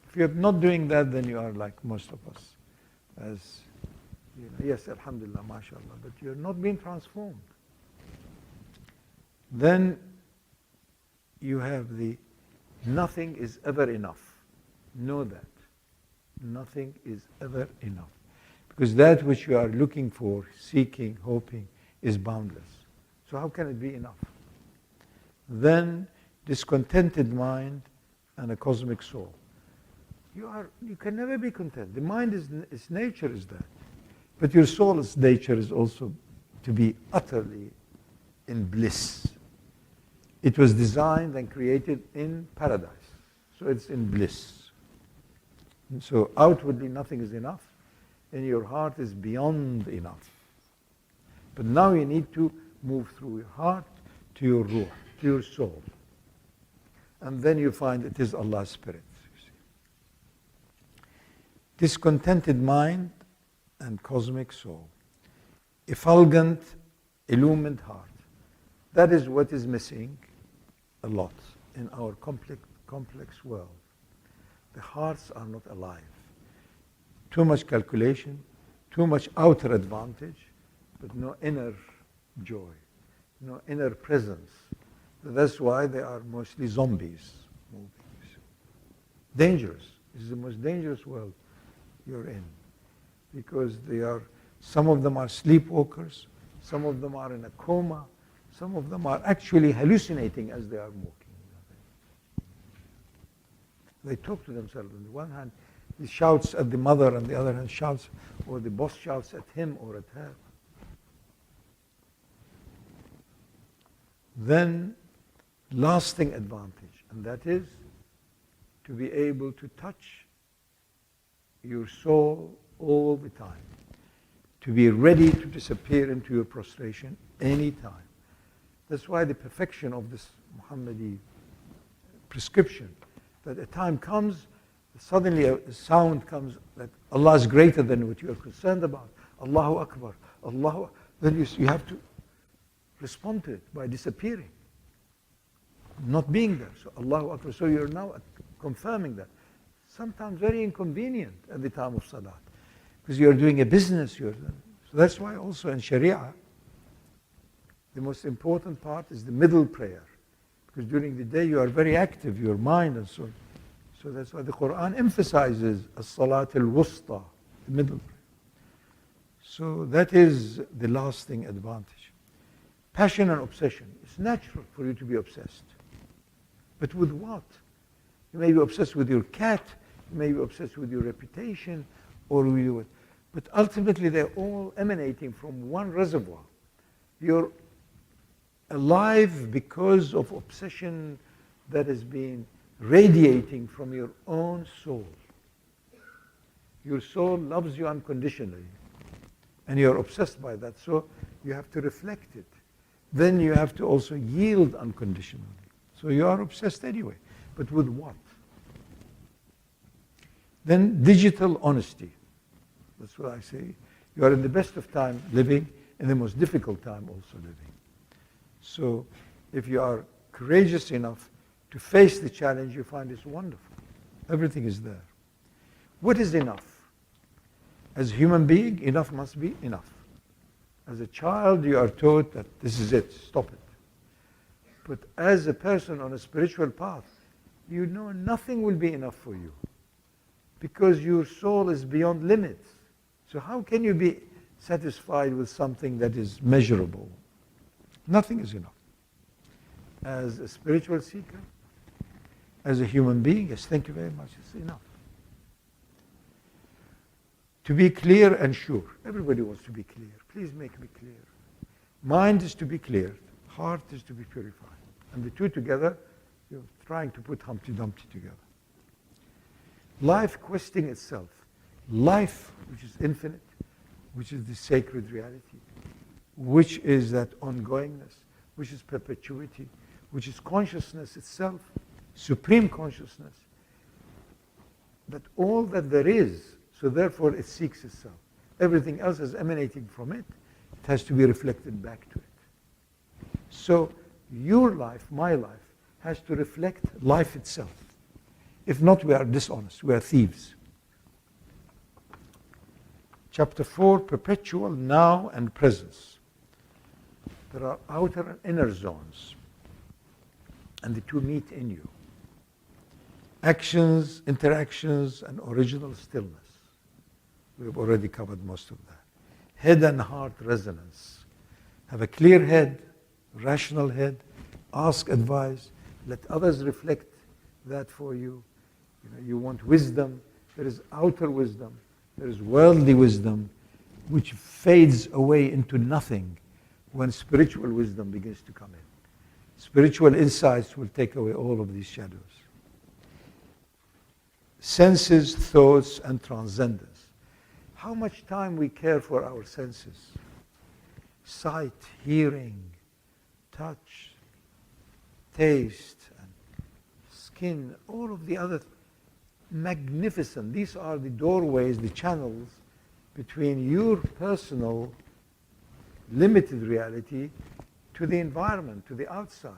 If you're not doing that, then you are like most of us. As you know, yes, alhamdulillah, mashallah, but you're not being transformed. Then you have the nothing is ever enough. Know that. Nothing is ever enough. Because that which you are looking for, seeking, hoping, is boundless. So how can it be enough? Then discontented mind and a cosmic soul. You can never be content. The mind its nature is that. But your soul's nature is also to be utterly in bliss. It was designed and created in paradise. So it's in bliss. And so outwardly nothing is enough. And your heart is beyond enough. But now you need to move through your heart to your ruh, to your soul. And then you find it is Allah's Spirit. Discontented mind and cosmic soul. Effulgent, illumined heart. That is what is missing a lot in our complex world. The hearts are not alive. Too much calculation, too much outer advantage, but no inner joy, no inner presence. That's why they are mostly zombies. Dangerous. This is the most dangerous world you're in. Because some of them are sleepwalkers, some of them are in a coma, some of them are actually hallucinating as they are walking. They talk to themselves. On the one hand, he shouts at the mother, on the other hand shouts, or the boss shouts at him or at her. Then, lasting advantage, and that is to be able to touch your soul all the time, to be ready to disappear into your prostration any time. That's why the perfection of this Muhammadi prescription, that a time comes, suddenly a sound comes that Allah is greater than what you are concerned about. Allahu Akbar, Allahu. Then you have to respond to it by disappearing, not being there. So Allahu Akbar. So you're now confirming that. Sometimes very inconvenient at the time of Salat, because you're doing a business. So that's why also in Sharia, the most important part is the middle prayer. Because during the day you are very active, your mind and so on. So that's why the Quran emphasizes as-salat al-wusta, the middle. So that is the lasting advantage. Passion and obsession. It's natural for you to be obsessed. But with what? You may be obsessed with your cat, you may be obsessed with your reputation, or with your... But ultimately, they're all emanating from one reservoir. You're alive because of obsession that has been radiating from your own soul. Your soul loves you unconditionally, and you're obsessed by that, so you have to reflect it. Then you have to also yield unconditionally. So you are obsessed anyway, but with what? Then digital honesty. That's what I say. You are in the best of time living, in the most difficult time also living. So if you are courageous enough to face the challenge, you find it's wonderful. Everything is there. What is enough? As a human being, enough must be enough. As a child, you are taught that this is it, stop it. But as a person on a spiritual path, you know nothing will be enough for you because your soul is beyond limits. So how can you be satisfied with something that is measurable? Nothing is enough. As a spiritual seeker, as a human being, yes, thank you very much, it's enough. To be clear and sure. Everybody wants to be clear. Please make me clear. Mind is to be cleared. Heart is to be purified. And the two together, you're trying to put Humpty Dumpty together. Life questing itself. Life, which is infinite, which is the sacred reality, which is that ongoingness, which is perpetuity, which is consciousness itself, supreme consciousness. That all that there is, so therefore it seeks itself. Everything else is emanating from it. It has to be reflected back to it. So your life, my life, has to reflect life itself. If not, we are dishonest. We are thieves. Chapter 4, perpetual now and presence. There are outer and inner zones, and the two meet in you. Actions, interactions, and original stillness. We've already covered most of that. Head and heart resonance. Have a clear head, rational head, ask advice, let others reflect that for you. You want wisdom, there is outer wisdom, there is worldly wisdom, which fades away into nothing when spiritual wisdom begins to come in. Spiritual insights will take away all of these shadows. Senses, thoughts, and transcendence. How much time we care for our senses. Sight, hearing, touch, taste, and skin, all of the other magnificent. These are the doorways, the channels between your personal limited reality to the environment, to the outside.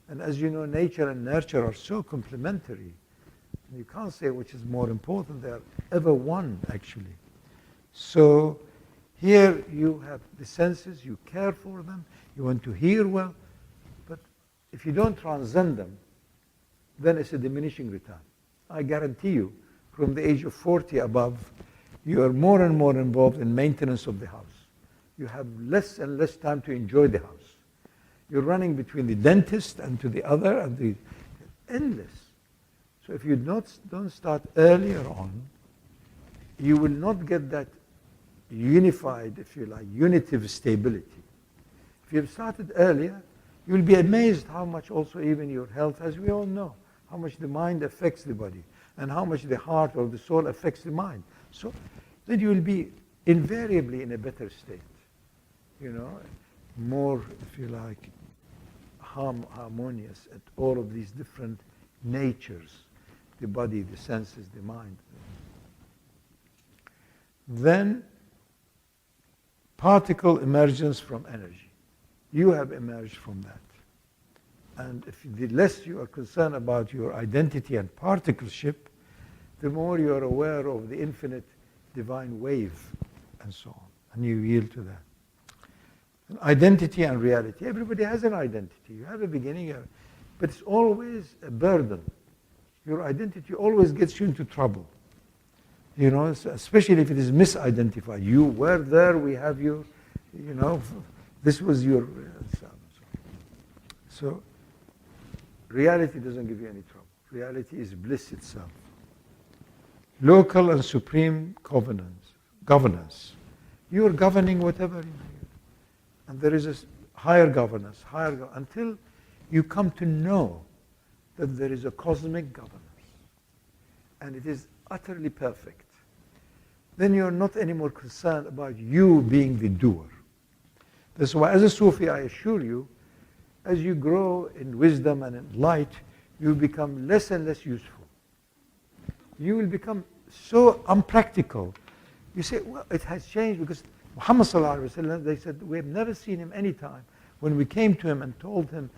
And as you know, nature and nurture are so complementary. You can't say which is more important. They are ever one, actually. So here you have the senses, you care for them, you want to hear well, but if you don't transcend them, then it's a diminishing return. I guarantee you, from the age of 40 above, you are more and more involved in maintenance of the house. You have less and less time to enjoy the house. You're running between the dentist and to the other, and the endless. So if you don't start earlier on, you will not get that unified, if you like, unitive stability. If you have started earlier, you will be amazed how much also even your health, as we all know, how much the mind affects the body and how much the heart or the soul affects the mind. So then you will be invariably in a better state, more, if you like, harmonious at all of these different natures, the body, the senses, the mind. Then particle emergence from energy. You have emerged from that. And if the less you are concerned about your identity and particleship, the more you are aware of the infinite divine wave and so on. And you yield to that. And identity and reality. Everybody has an identity. You have a beginning, but it's always a burden. Your identity always gets you into trouble. Especially if it is misidentified. You were there, we have you, This was your so reality doesn't give you any trouble. Reality is bliss itself. Local and supreme governance. You are governing whatever you do. And there is a higher governance, until you come to know that there is a cosmic governance. And it is utterly perfect. Then you're not anymore concerned about you being the doer. That's why, as a Sufi, I assure you, as you grow in wisdom and in light, you become less and less useful. You will become so unpractical. You say, well, it has changed because Muhammad sallallahu alaihi wasallam, they said, we have never seen him any time. When we came to him and told him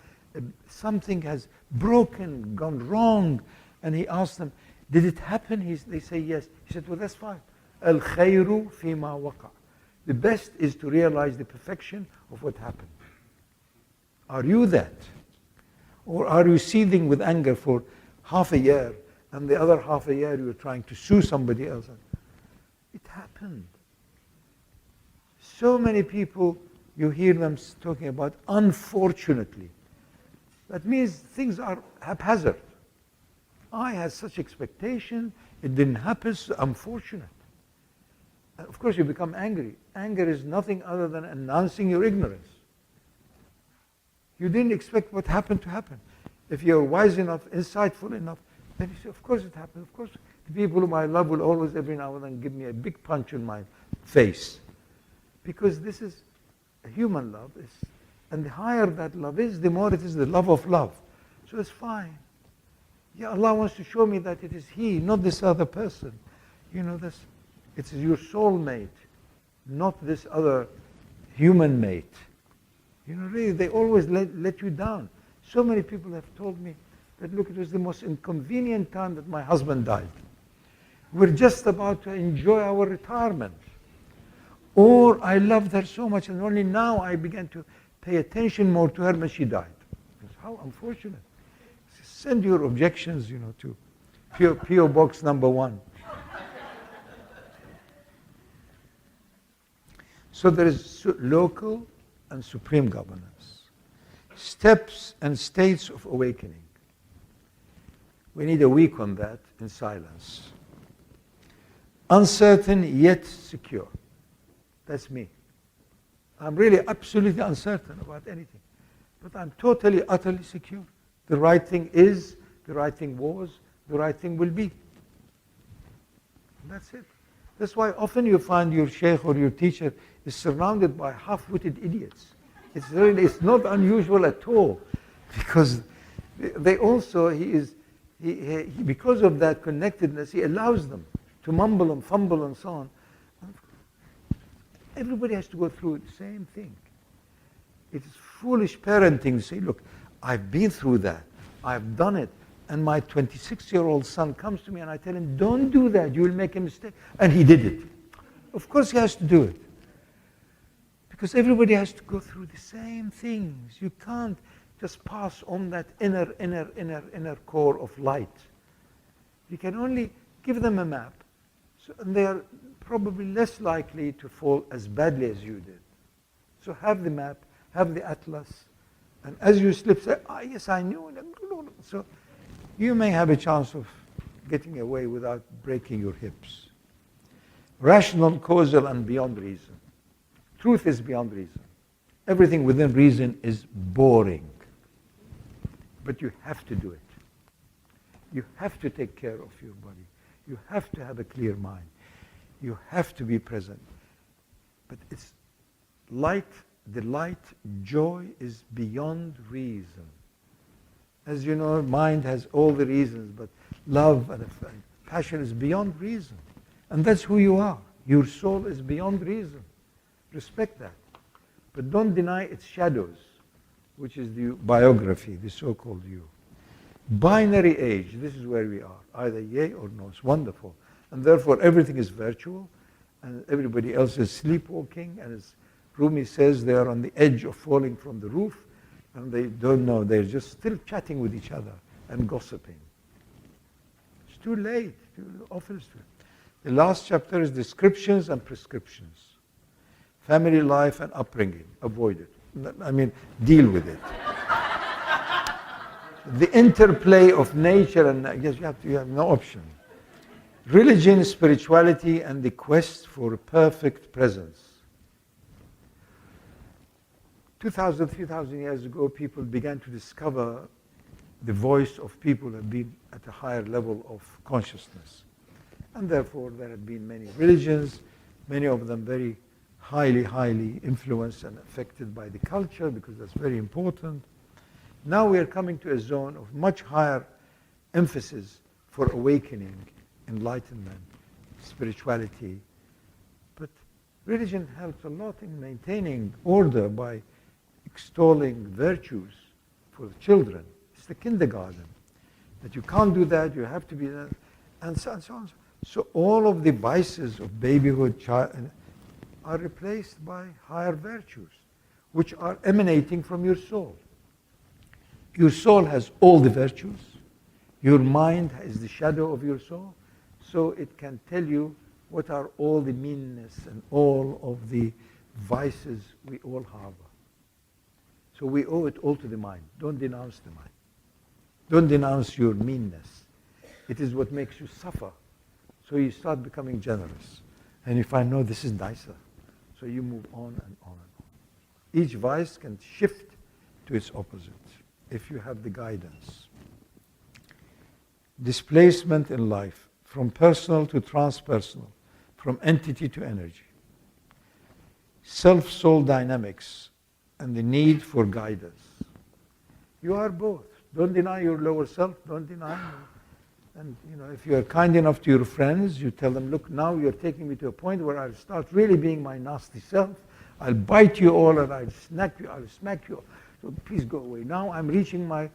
something has broken, gone wrong, and he asked them, did it happen? They say yes. He said, well, that's fine. Al-khayru fima waqa. The best is to realize the perfection of what happened. Are you that? Or are you seething with anger for half a year, and the other half a year you're trying to sue somebody else? It happened. So many people, you hear them talking about unfortunately. That means things are haphazard. I had such expectation, it didn't happen, so unfortunate. And of course you become angry. Anger is nothing other than announcing your ignorance. You didn't expect what happened to happen. If you're wise enough, insightful enough, then you say, of course it happened. Of course, the people whom I love will always, every now and then, give me a big punch in my face. Because this is a human love. And the higher that love is, the more it is the love of love. So it's fine. Yeah, Allah wants to show me that it is He, not this other person. You know, it's your soulmate, not this other human mate. You know, really, they always let you down. So many people have told me that, look, it was the most inconvenient time that my husband died. We're just about to enjoy our retirement. Or I loved her so much, and only now I began to pay attention more to her when she died. How unfortunate. Send your objections, you know, to P.O. Box number 1. So there is local and supreme governance. Steps and states of awakening. We need a week on that in silence. Uncertain yet secure. That's me. I'm really absolutely uncertain about anything. But I'm totally, utterly secure. The right thing is, the right thing was, the right thing will be. And that's it. That's why often you find your sheikh or your teacher is surrounded by half-witted idiots. It's not unusual at all, because they also, because of that connectedness, he allows them to mumble and fumble and so on. Everybody has to go through the same thing. It is foolish parenting to say, look, I've been through that, I've done it, and my 26-year-old son comes to me and I tell him, don't do that, you will make a mistake. And he did it. Of course he has to do it. Because everybody has to go through the same things. You can't just pass on that inner core of light. You can only give them a map. And they are probably less likely to fall as badly as you did. So have the map, have the atlas, and as you slip, say, yes, I knew. So you may have a chance of getting away without breaking your hips. Rational, causal, and beyond reason. Truth is beyond reason. Everything within reason is boring. But you have to do it. You have to take care of your body. You have to have a clear mind. You have to be present. But it's light, delight, joy is beyond reason. As you know, mind has all the reasons, but love and passion is beyond reason. And that's who you are. Your soul is beyond reason. Respect that. But don't deny its shadows, which is the biography, the so-called you. Binary age, this is where we are. Either yay or no. It's wonderful. And therefore everything is virtual, and everybody else is sleepwalking, and as Rumi says, they are on the edge of falling from the roof, and they don't know. They're just still chatting with each other and gossiping. It's too late. Often it's too late. The last chapter is descriptions and prescriptions. Family life and upbringing. Avoid it. I mean, deal with it. The interplay of nature and yes, you have no option. Religion, spirituality, and the quest for a perfect presence. 2,000, 3,000 years ago, people began to discover the voice of people who have been at a higher level of consciousness. And therefore, there have been many religions, many of them very highly influenced and affected by the culture, because that's very important. Now we are coming to a zone of much higher emphasis for awakening, enlightenment, spirituality. But religion helps a lot in maintaining order by extolling virtues for the children. It's the kindergarten. That you can't do that, you have to be that, and so on and so on. So all of the vices of babyhood, child, are replaced by higher virtues, which are emanating from your soul. Your soul has all the virtues. Your mind is the shadow of your soul. So it can tell you what are all the meanness and all of the vices we all harbor. So we owe it all to the mind. Don't denounce the mind. Don't denounce your meanness. It is what makes you suffer. So you start becoming generous. And you find, no, this is nicer. So you move on and on and on. Each vice can shift to its opposite if you have the guidance. Displacement in life, from personal to transpersonal, from entity to energy. Self-soul dynamics and the need for guidance. You are both. Don't deny your lower self, don't deny. And if you are kind enough to your friends, you tell them, look, now you're taking me to a point where I'll start really being my nasty self. I'll bite you all and I'll snack you, I'll smack you. So please go away. Now I'm reaching my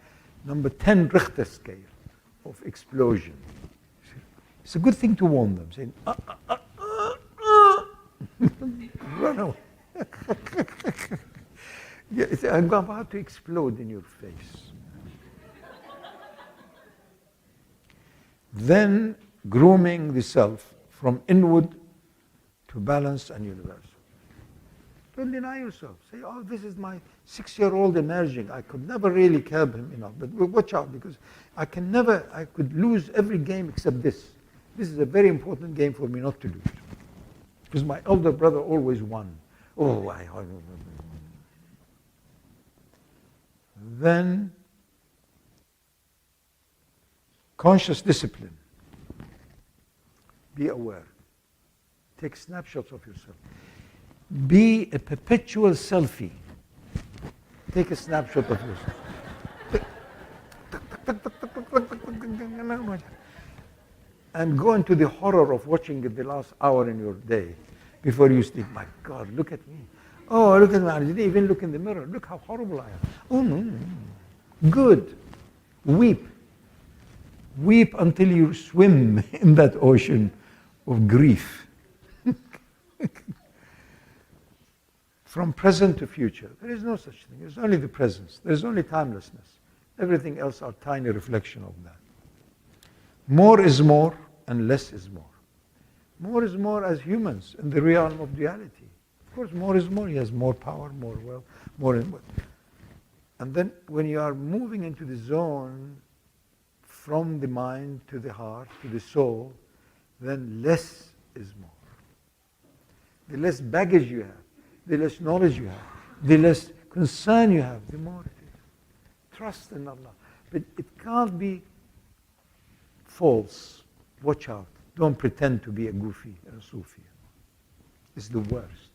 number 10 Richter scale of explosion. It's a good thing to warn them, saying, run away. Yeah, I'm about to explode in your face. Then grooming the self from inward to balanced and universal. Don't deny yourself. Say, oh, this is my 6-year-old emerging. I could never really curb him enough. But watch out, because I could lose every game except this. This is a very important game for me not to lose. Because my elder brother always won. Oh, Then conscious discipline. Be aware. Take snapshots of yourself. Be a perpetual selfie. Take a snapshot of yourself. And go into the horror of watching it the last hour in your day before you sleep. My God, look at me. Oh, look at me. I didn't even look in the mirror. Look how horrible I am. Oh, no. Good. Weep. Weep until you swim in that ocean of grief. From present to future, there is no such thing. There's only the presence. There's only timelessness. Everything else are tiny reflection of that. More is more and less is more. More is more as humans in the realm of duality. Of course, more is more. He has more power, more wealth, more and more. And then when you are moving into the zone from the mind to the heart, to the soul, then less is more. The less baggage you have, the less knowledge you have, the less concern you have, the more it is. Trust in Allah. But it can't be false. Watch out. Don't pretend to be a goofy or a Sufi. It's the worst.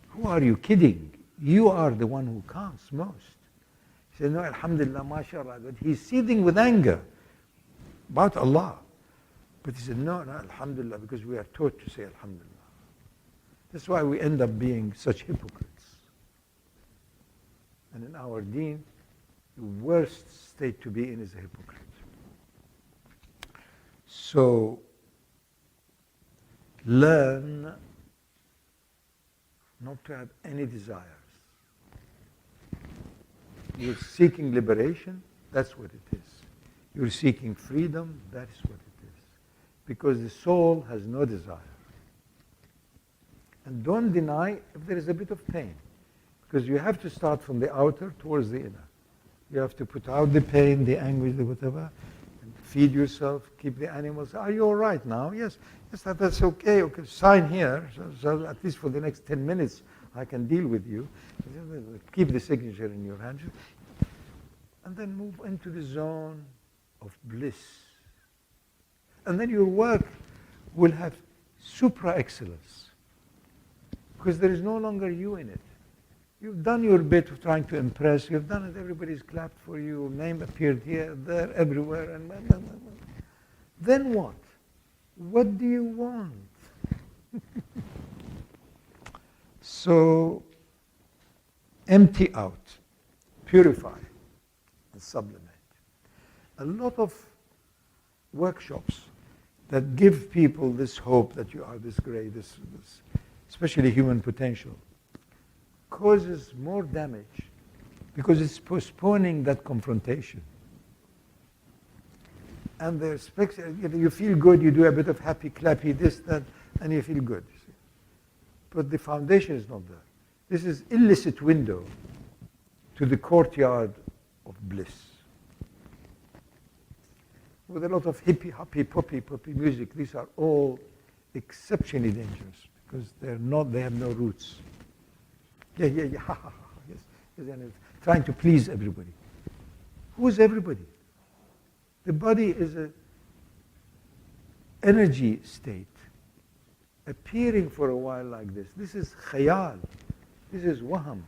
Who are you kidding? You are the one who counts most. He said, no, alhamdulillah, mashallah. But he's seething with anger about Allah. But he said, no, alhamdulillah, because we are taught to say alhamdulillah. That's why we end up being such hypocrites. And in our deen, the worst state to be in is a hypocrite. So, learn not to have any desires. You're seeking liberation, that's what it is. You're seeking freedom, that's what it is. Because the soul has no desire. And don't deny if there is a bit of pain. Because you have to start from the outer towards the inner. You have to put out the pain, the anguish, the whatever, and feed yourself, keep the animals. Are you all right now? Yes. Yes, that's okay. Okay, sign here. So at least for the next 10 minutes, I can deal with you. Keep the signature in your hand. And then move into the zone of bliss. And then your work will have supra-excellence. Because there is no longer you in it. You've done your bit of trying to impress. You've done it. Everybody's clapped for you. Your name appeared here, there, everywhere. And then what? What do you want? So, empty out, purify, and sublimate. A lot of workshops that give people this hope that you are this great, this especially human potential, causes more damage because it's postponing that confrontation. And you feel good, you do a bit of happy, clappy, this, that, and you feel good. You see. But the foundation is not there. This is illicit window to the courtyard of bliss. With a lot of hippie, happy, poppy music, these are all exceptionally dangerous because they have no roots. Yeah, ha, ha, ha, yes, and trying to please everybody. Who is everybody? The body is an energy state, appearing for a while like this. This is khayal. This is waham.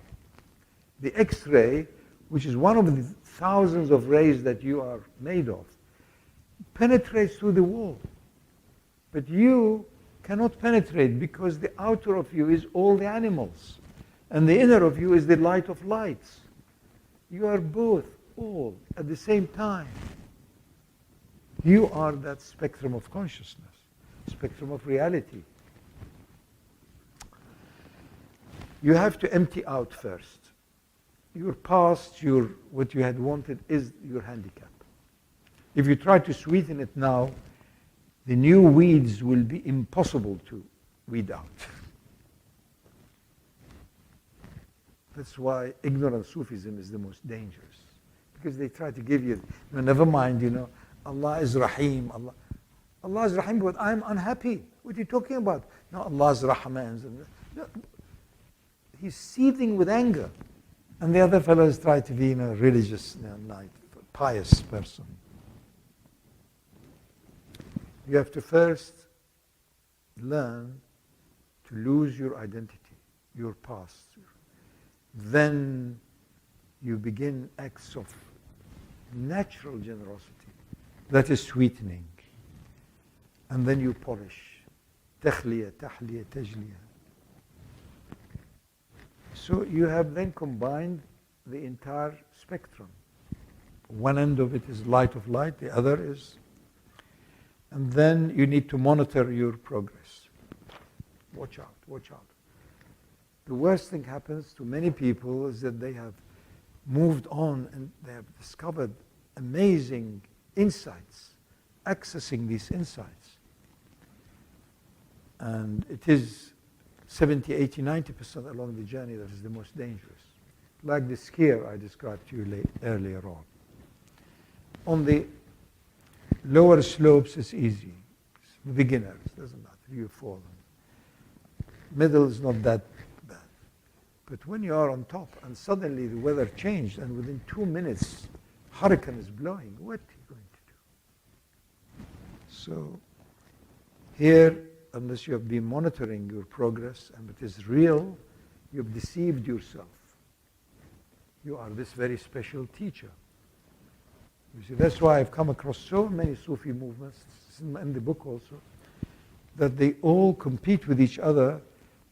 The X-ray, which is one of the thousands of rays that you are made of, penetrates through the wall. But you cannot penetrate because the outer of you is all the animals. And the inner of you is the light of lights. You are both, all, at the same time. You are that spectrum of consciousness, spectrum of reality. You have to empty out first. Your past, what you had wanted is your handicap. If you try to sweeten it now, the new weeds will be impossible to weed out. That's why ignorant Sufism is the most dangerous. Because they try to give you, never mind, Allah is Rahim. Allah is Rahim, but I'm unhappy. What are you talking about? No, Allah is Rahman. No, he's seething with anger. And the other fellows try to be religious, pious person. You have to first learn to lose your identity, your past. Then you begin acts of natural generosity. That is sweetening. And then you polish. Takhliya, tahliya, tajliya. So you have then combined the entire spectrum. One end of it is light of light, the other is... And then you need to monitor your progress. Watch out, watch out. The worst thing happens to many people is that they have moved on and they have discovered amazing insights, accessing these insights. And it is 70, 80, 90% along the journey that is the most dangerous. Like the skier I described to you earlier on. On the lower slopes it's easy. It's beginners, doesn't matter, you fall. Middle is not that bad. But when you are on top and suddenly the weather changed and within 2 minutes hurricane is blowing, what are you going to do? So here, unless you have been monitoring your progress and it is real, you've deceived yourself. You are this very special teacher. You see, that's why I've come across so many Sufi movements, in the book also, that they all compete with each other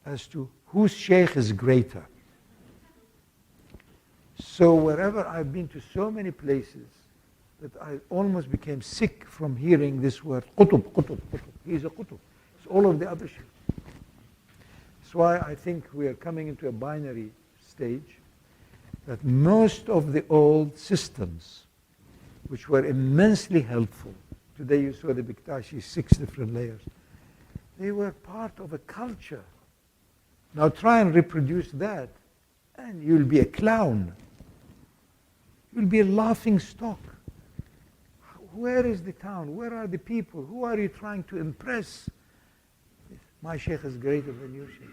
as to whose sheikh is greater. So wherever I've been to so many places that I almost became sick from hearing this word, qutub, qutub, qutub. He's a qutub. It's all of the other sheikhs. That's why I think we are coming into a binary stage that most of the old systems, which were immensely helpful, today you saw the Bektashi, 6 different layers, they were part of a culture. Now try and reproduce that, and you'll be a clown. You'll be a laughing stock. Where is the town? Where are the people? Who are you trying to impress? My Shaykh is greater than your Shaykh.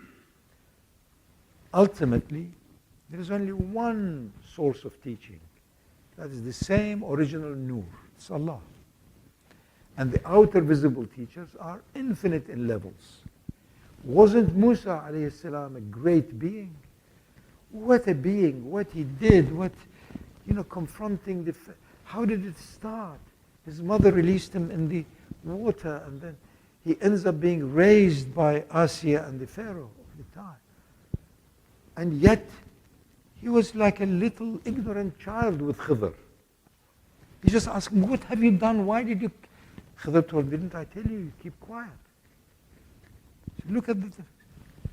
Ultimately, there is only one source of teaching. That is the same original Nur. It's Allah. And the outer visible teachers are infinite in levels. Wasn't Musa alayhi salam a great being? What a being, what he did, what, confronting how did it start? His mother released him in the water, and then he ends up being raised by Asiya and the Pharaoh of the time. And yet, he was like a little ignorant child with Khidr. He just asked him, what have you done? Why did you... Khidr told him, didn't I tell you? Keep quiet. So look at this.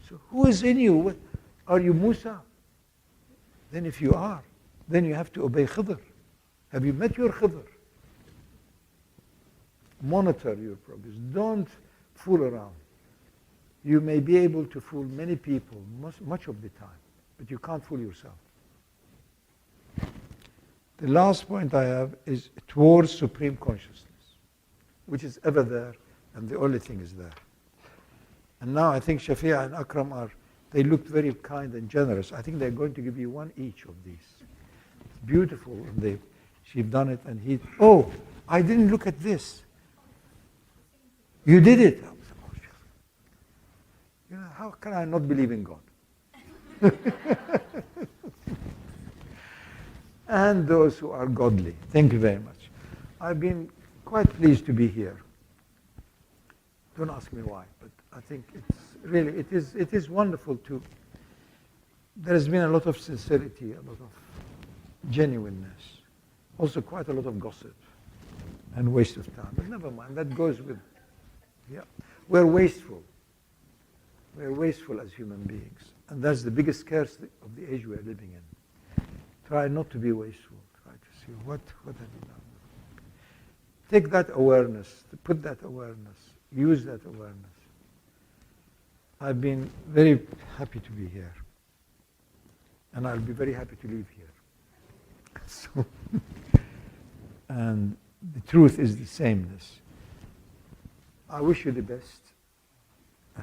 So who is in you? What, are you Musa? Then if you are, then you have to obey Khidr. Have you met your Khidr? Monitor your progress. Don't fool around. You may be able to fool many people much of the time, but you can't fool yourself. The last point I have is towards supreme consciousness, which is ever there, and the only thing is there. And now I think Shafi'a and Akram they looked very kind and generous. I think they're going to give you one each of these. It's beautiful, and she've done it, and I didn't look at this. You did it. How can I not believe in God? And those who are godly. Thank you very much. I've been quite pleased to be here. Don't ask me why, but I think it is wonderful to... There has been a lot of sincerity, a lot of genuineness. Also quite a lot of gossip and waste of time. But never mind, that goes with... Yeah, we're wasteful. We're wasteful as human beings. And that's the biggest curse of the age we're living in. Try not to be wasteful. Try to see what have you done. Take that awareness, put that awareness, use that awareness. I've been very happy to be here. And I'll be very happy to leave here. So, and the truth is the sameness. I wish you the best.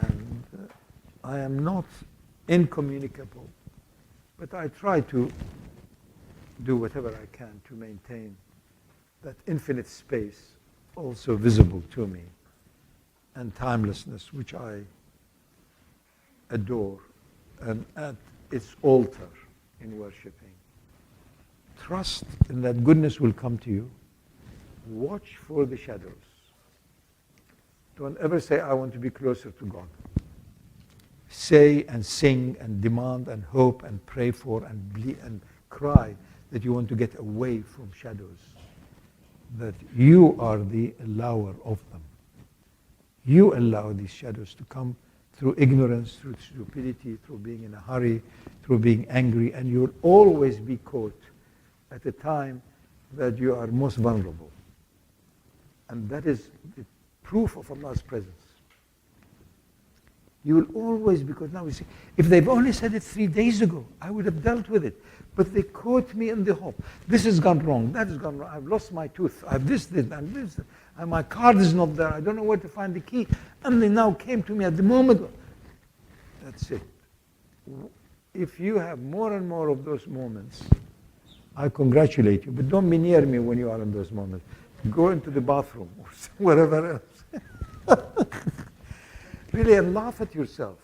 And I am not incommunicable, but I try to do whatever I can to maintain that infinite space also visible to me, and timelessness, which I adore, and at its altar in worshipping. Trust in that goodness will come to you. Watch for the shadows. Don't ever say, I want to be closer to God. Say and sing and demand and hope and pray for and bleed and cry that you want to get away from shadows, that you are the allower of them. You allow these shadows to come through ignorance, through stupidity, through being in a hurry, through being angry, and you'll always be caught at a time that you are most vulnerable. And that is the proof of Allah's presence. You will always, because now we see, if they've only said it 3 days ago, I would have dealt with it. But they caught me in the hope. This has gone wrong, that has gone wrong, I've lost my tooth, I've this, and this, and my card is not there, I don't know where to find the key. And they now came to me at the moment. That's it. If you have more and more of those moments, I congratulate you, but don't be near me when you are in those moments. Go into the bathroom or wherever else. Really, and laugh at yourself.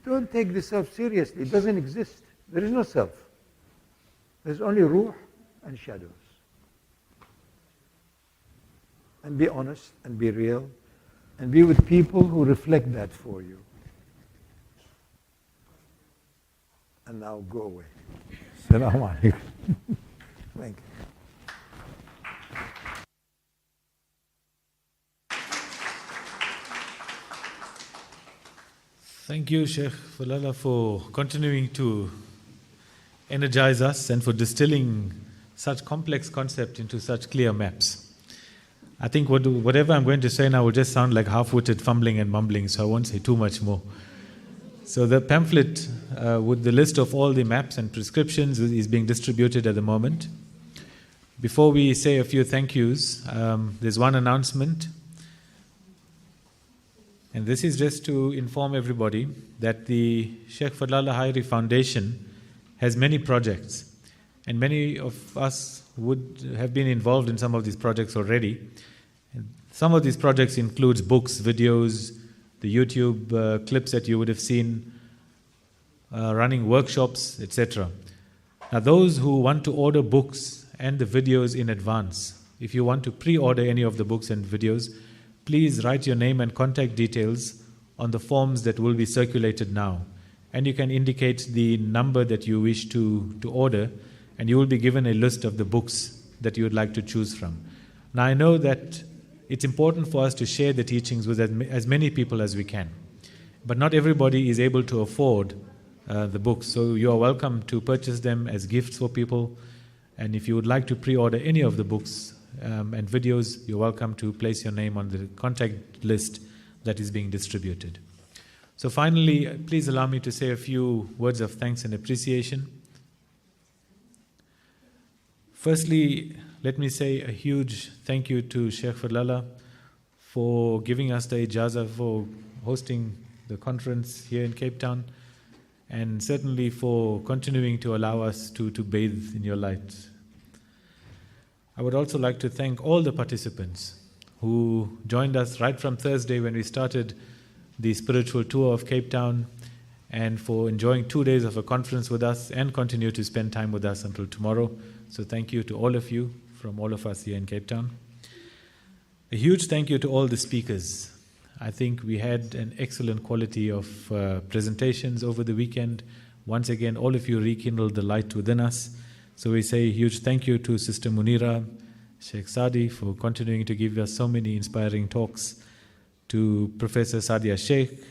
Don't take the self seriously. It doesn't exist. There is no self. There's only ruh and shadows. And be honest and be real and be with people who reflect that for you. And now go away. Assalamu alaikum. Thank you. Thank you, Shaykh Fadhlalla, for continuing to energize us and for distilling such complex concept into such clear maps. I think whatever I'm going to say now will just sound like half-witted fumbling and mumbling, so I won't say too much more. So the pamphlet with the list of all the maps and prescriptions is being distributed at the moment. Before we say a few thank yous, there's one announcement. And this is just to inform everybody that the Shaykh Fadhlalla Haeri Foundation has many projects. And many of us would have been involved in some of these projects already. And some of these projects includes books, videos, the YouTube clips that you would have seen, running workshops, etc. Now those who want to order books and the videos in advance, if you want to pre-order any of the books and videos, please write your name and contact details on the forms that will be circulated now. And you can indicate the number that you wish to order, and you will be given a list of the books that you would like to choose from. Now I know that it's important for us to share the teachings with as many people as we can. But not everybody is able to afford the books, so you are welcome to purchase them as gifts for people. And if you would like to pre-order any of the books and videos, you're welcome to place your name on the contact list that is being distributed. So finally, please allow me to say a few words of thanks and appreciation. Firstly, let me say a huge thank you to Shaykh Fadhlalla for giving us the ijazah for hosting the conference here in Cape Town, and certainly for continuing to allow us to bathe in your light. I would also like to thank all the participants who joined us right from Thursday when we started the spiritual tour of Cape Town, and for enjoying 2 days of a conference with us and continue to spend time with us until tomorrow. So thank you to all of you from all of us here in Cape Town. A huge thank you to all the speakers. I think we had an excellent quality of presentations over the weekend. Once again, all of you rekindled the light within us. So we say a huge thank you to Sister Munira, Sheikh Sadi for continuing to give us so many inspiring talks, to Professor Sadia Sheikh,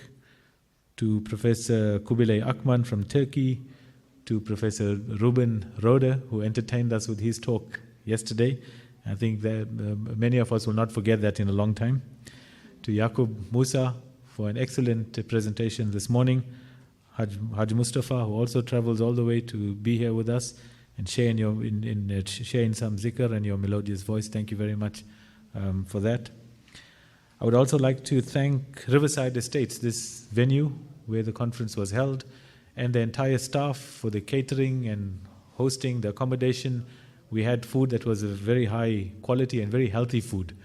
to Professor Kubilay Akman from Turkey, to Professor Ruben Roder, who entertained us with his talk yesterday. I think that many of us will not forget that in a long time. To Yaqub Musa for an excellent presentation this morning. Haj Mustafa, who also travels all the way to be here with us and share in some zikr and your melodious voice. Thank you very much for that. I would also like to thank Riverside Estates, this venue where the conference was held, and the entire staff for the catering and hosting, the accommodation. We had food that was of very high quality and very healthy food.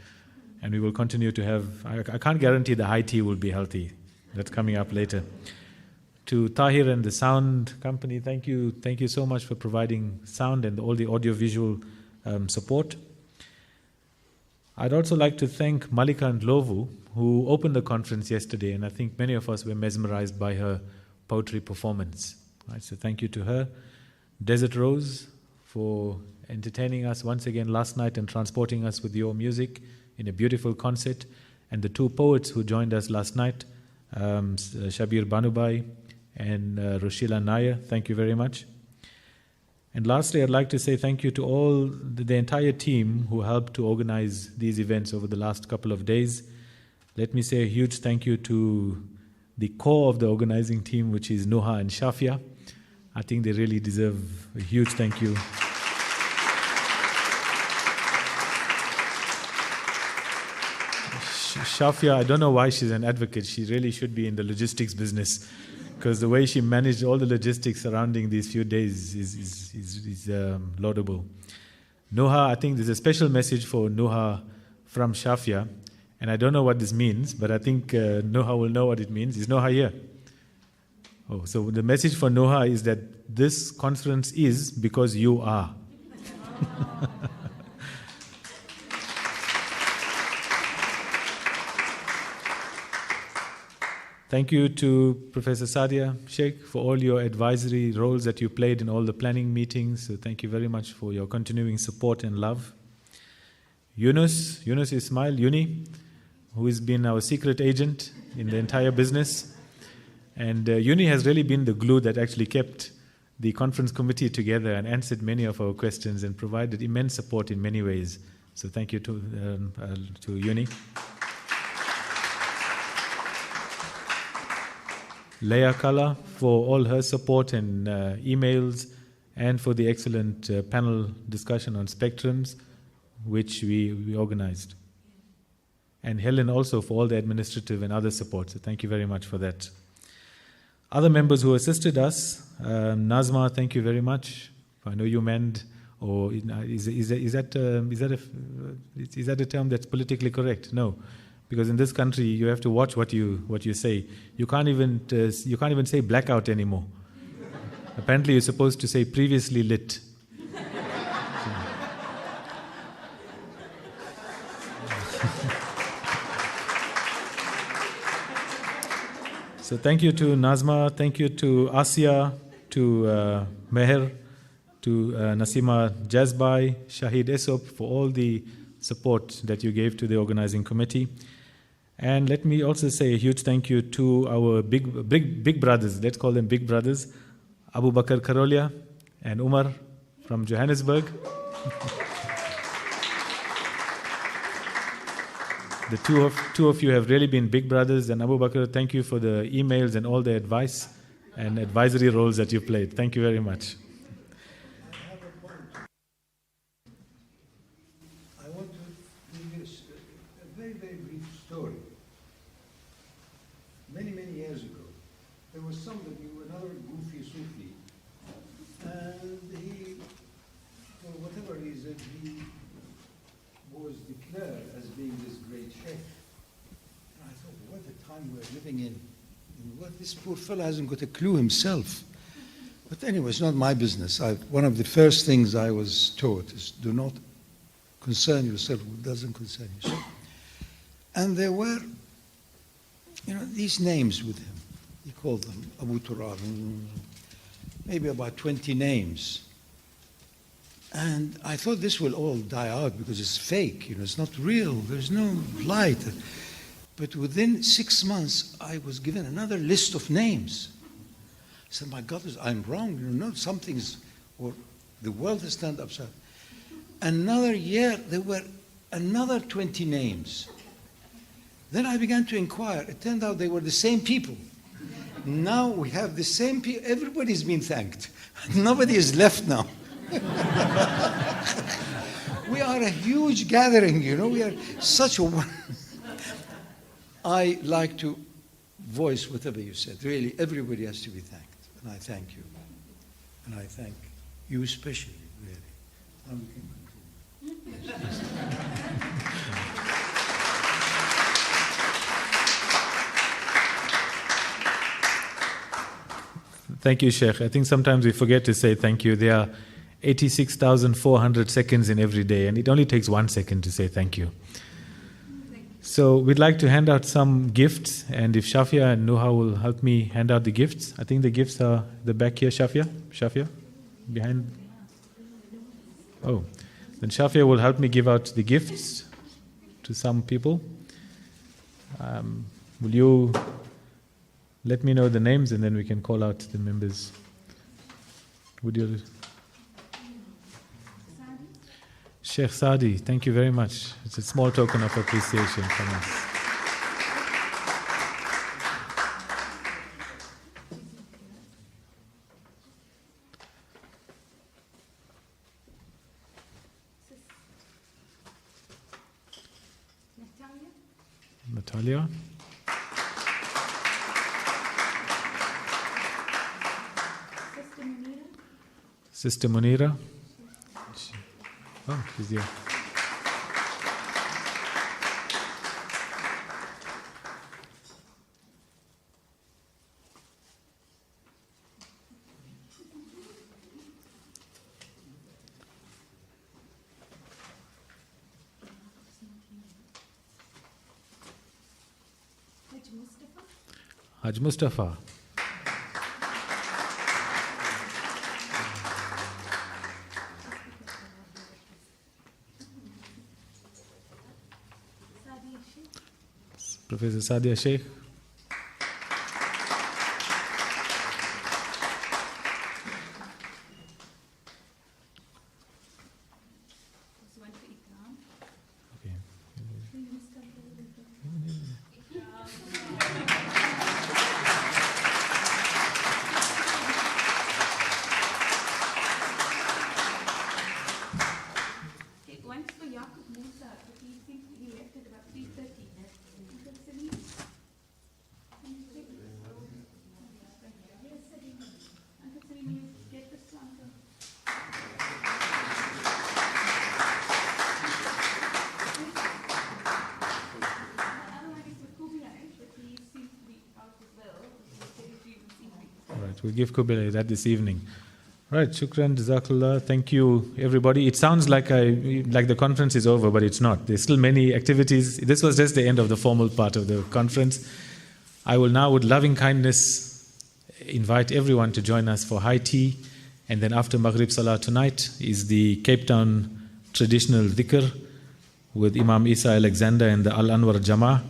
And we will continue to have, I can't guarantee the high tea will be healthy. That's coming up later. To Tahir and the sound company, thank you so much for providing sound and all the audio-visual support. I'd also like to thank Malika and Lovu, who opened the conference yesterday, and I think many of us were mesmerized by her poetry performance. Right, so thank you to her. Desert Rose for entertaining us once again last night and transporting us with your music in a beautiful concert. And the two poets who joined us last night, Shabir Banubai and Roshila Nair, thank you very much. And lastly, I'd like to say thank you to all the entire team who helped to organize these events over the last couple of days. Let me say a huge thank you to the core of the organizing team, which is Nuha and Shafia. I think they really deserve a huge thank you. Shafia, I don't know why she's an advocate. She really should be in the logistics business, because the way she managed all the logistics surrounding these few days is laudable. Nuha, I think there's a special message for Nuha from Shafia, and I don't know what this means, but I think Nuha will know what it means. Is Nuha here? Oh, so the message for Nuha is that this conference is because you are. Thank you to Professor Sadia Sheikh for all your advisory roles that you played in all the planning meetings. So thank you very much for your continuing support and love. Yunus Ismail, Uni, who has been our secret agent in the entire business. And Uni has really been the glue that actually kept the conference committee together and answered many of our questions and provided immense support in many ways. So thank you to Uni. Leah Kala for all her support and emails, and for the excellent panel discussion on spectrums, which we organized. And Helen also for all the administrative and other support. So thank you very much for that. Other members who assisted us, Nazma, thank you very much. I know you manned, or is that a term that's politically correct? No, because in this country you have to watch what you say. You can't even say blackout anymore. Apparently you're supposed to say previously lit. So thank you to Nazma, thank you to Asia, to Meher, to Nasima Jazbai, Shahid Esop for all the support that you gave to the organizing committee. And let me also say a huge thank you to our big brothers, let's call them big brothers, Abu Bakr Karolia and Umar from Johannesburg. The two of you have really been big brothers, and Abu Bakr, thank you for the emails and all the advice and advisory roles that you played. Thank you very much. I want to give you a very, very brief story. Many, many years ago, there was somebody, another goofy Sufi, and he, for whatever reason, he was declared as being this great sheikh. And I thought, what a time we're living in. And what, this poor fellow hasn't got a clue himself. But anyway, it's not my business. One of the first things I was taught is do not concern yourself with what doesn't concern yourself. And there were, these names with him. He called them Abu Turab, maybe about 20 names. And I thought this will all die out because it's fake, it's not real, there's no light. But within 6 months, I was given another list of names. I said, my God, I'm wrong, something's, or the world has turned upside. Another year, there were another 20 names. Then I began to inquire. It turned out they were the same people. Now we have the same people, everybody's been thanked. Nobody is left now. We are a huge gathering, we are such a one. I like to voice whatever you said. Really, everybody has to be thanked. And I thank you. And I thank you especially, really. Now we can conclude. Thank you, Sheikh. I think sometimes we forget to say thank you. There are 86,400 seconds in every day, and it only takes 1 second to say thank you. So we'd like to hand out some gifts, and if Shafia and Nuha will help me hand out the gifts. I think the gifts are the back here, Shafia, behind. Oh, then Shafia will help me give out the gifts to some people. Will you let me know the names, and then we can call out the members. Would you? Sheikh Saadi, thank you very much. It's a small token of appreciation from us. Natalia. Sister Munira. Oh, she's here. Haj Mustafa. Professor Sadia Sheikh. Okay. We'll give Kubilay that this evening. Right, shukran, jazakallah. Thank you, everybody. It sounds like the conference is over, but it's not. There's still many activities. This was just the end of the formal part of the conference. I will now, with loving kindness, invite everyone to join us for high tea. And then after Maghrib Salah tonight is the Cape Town traditional dhikr with Imam Isa Alexander and the Al Anwar Jama.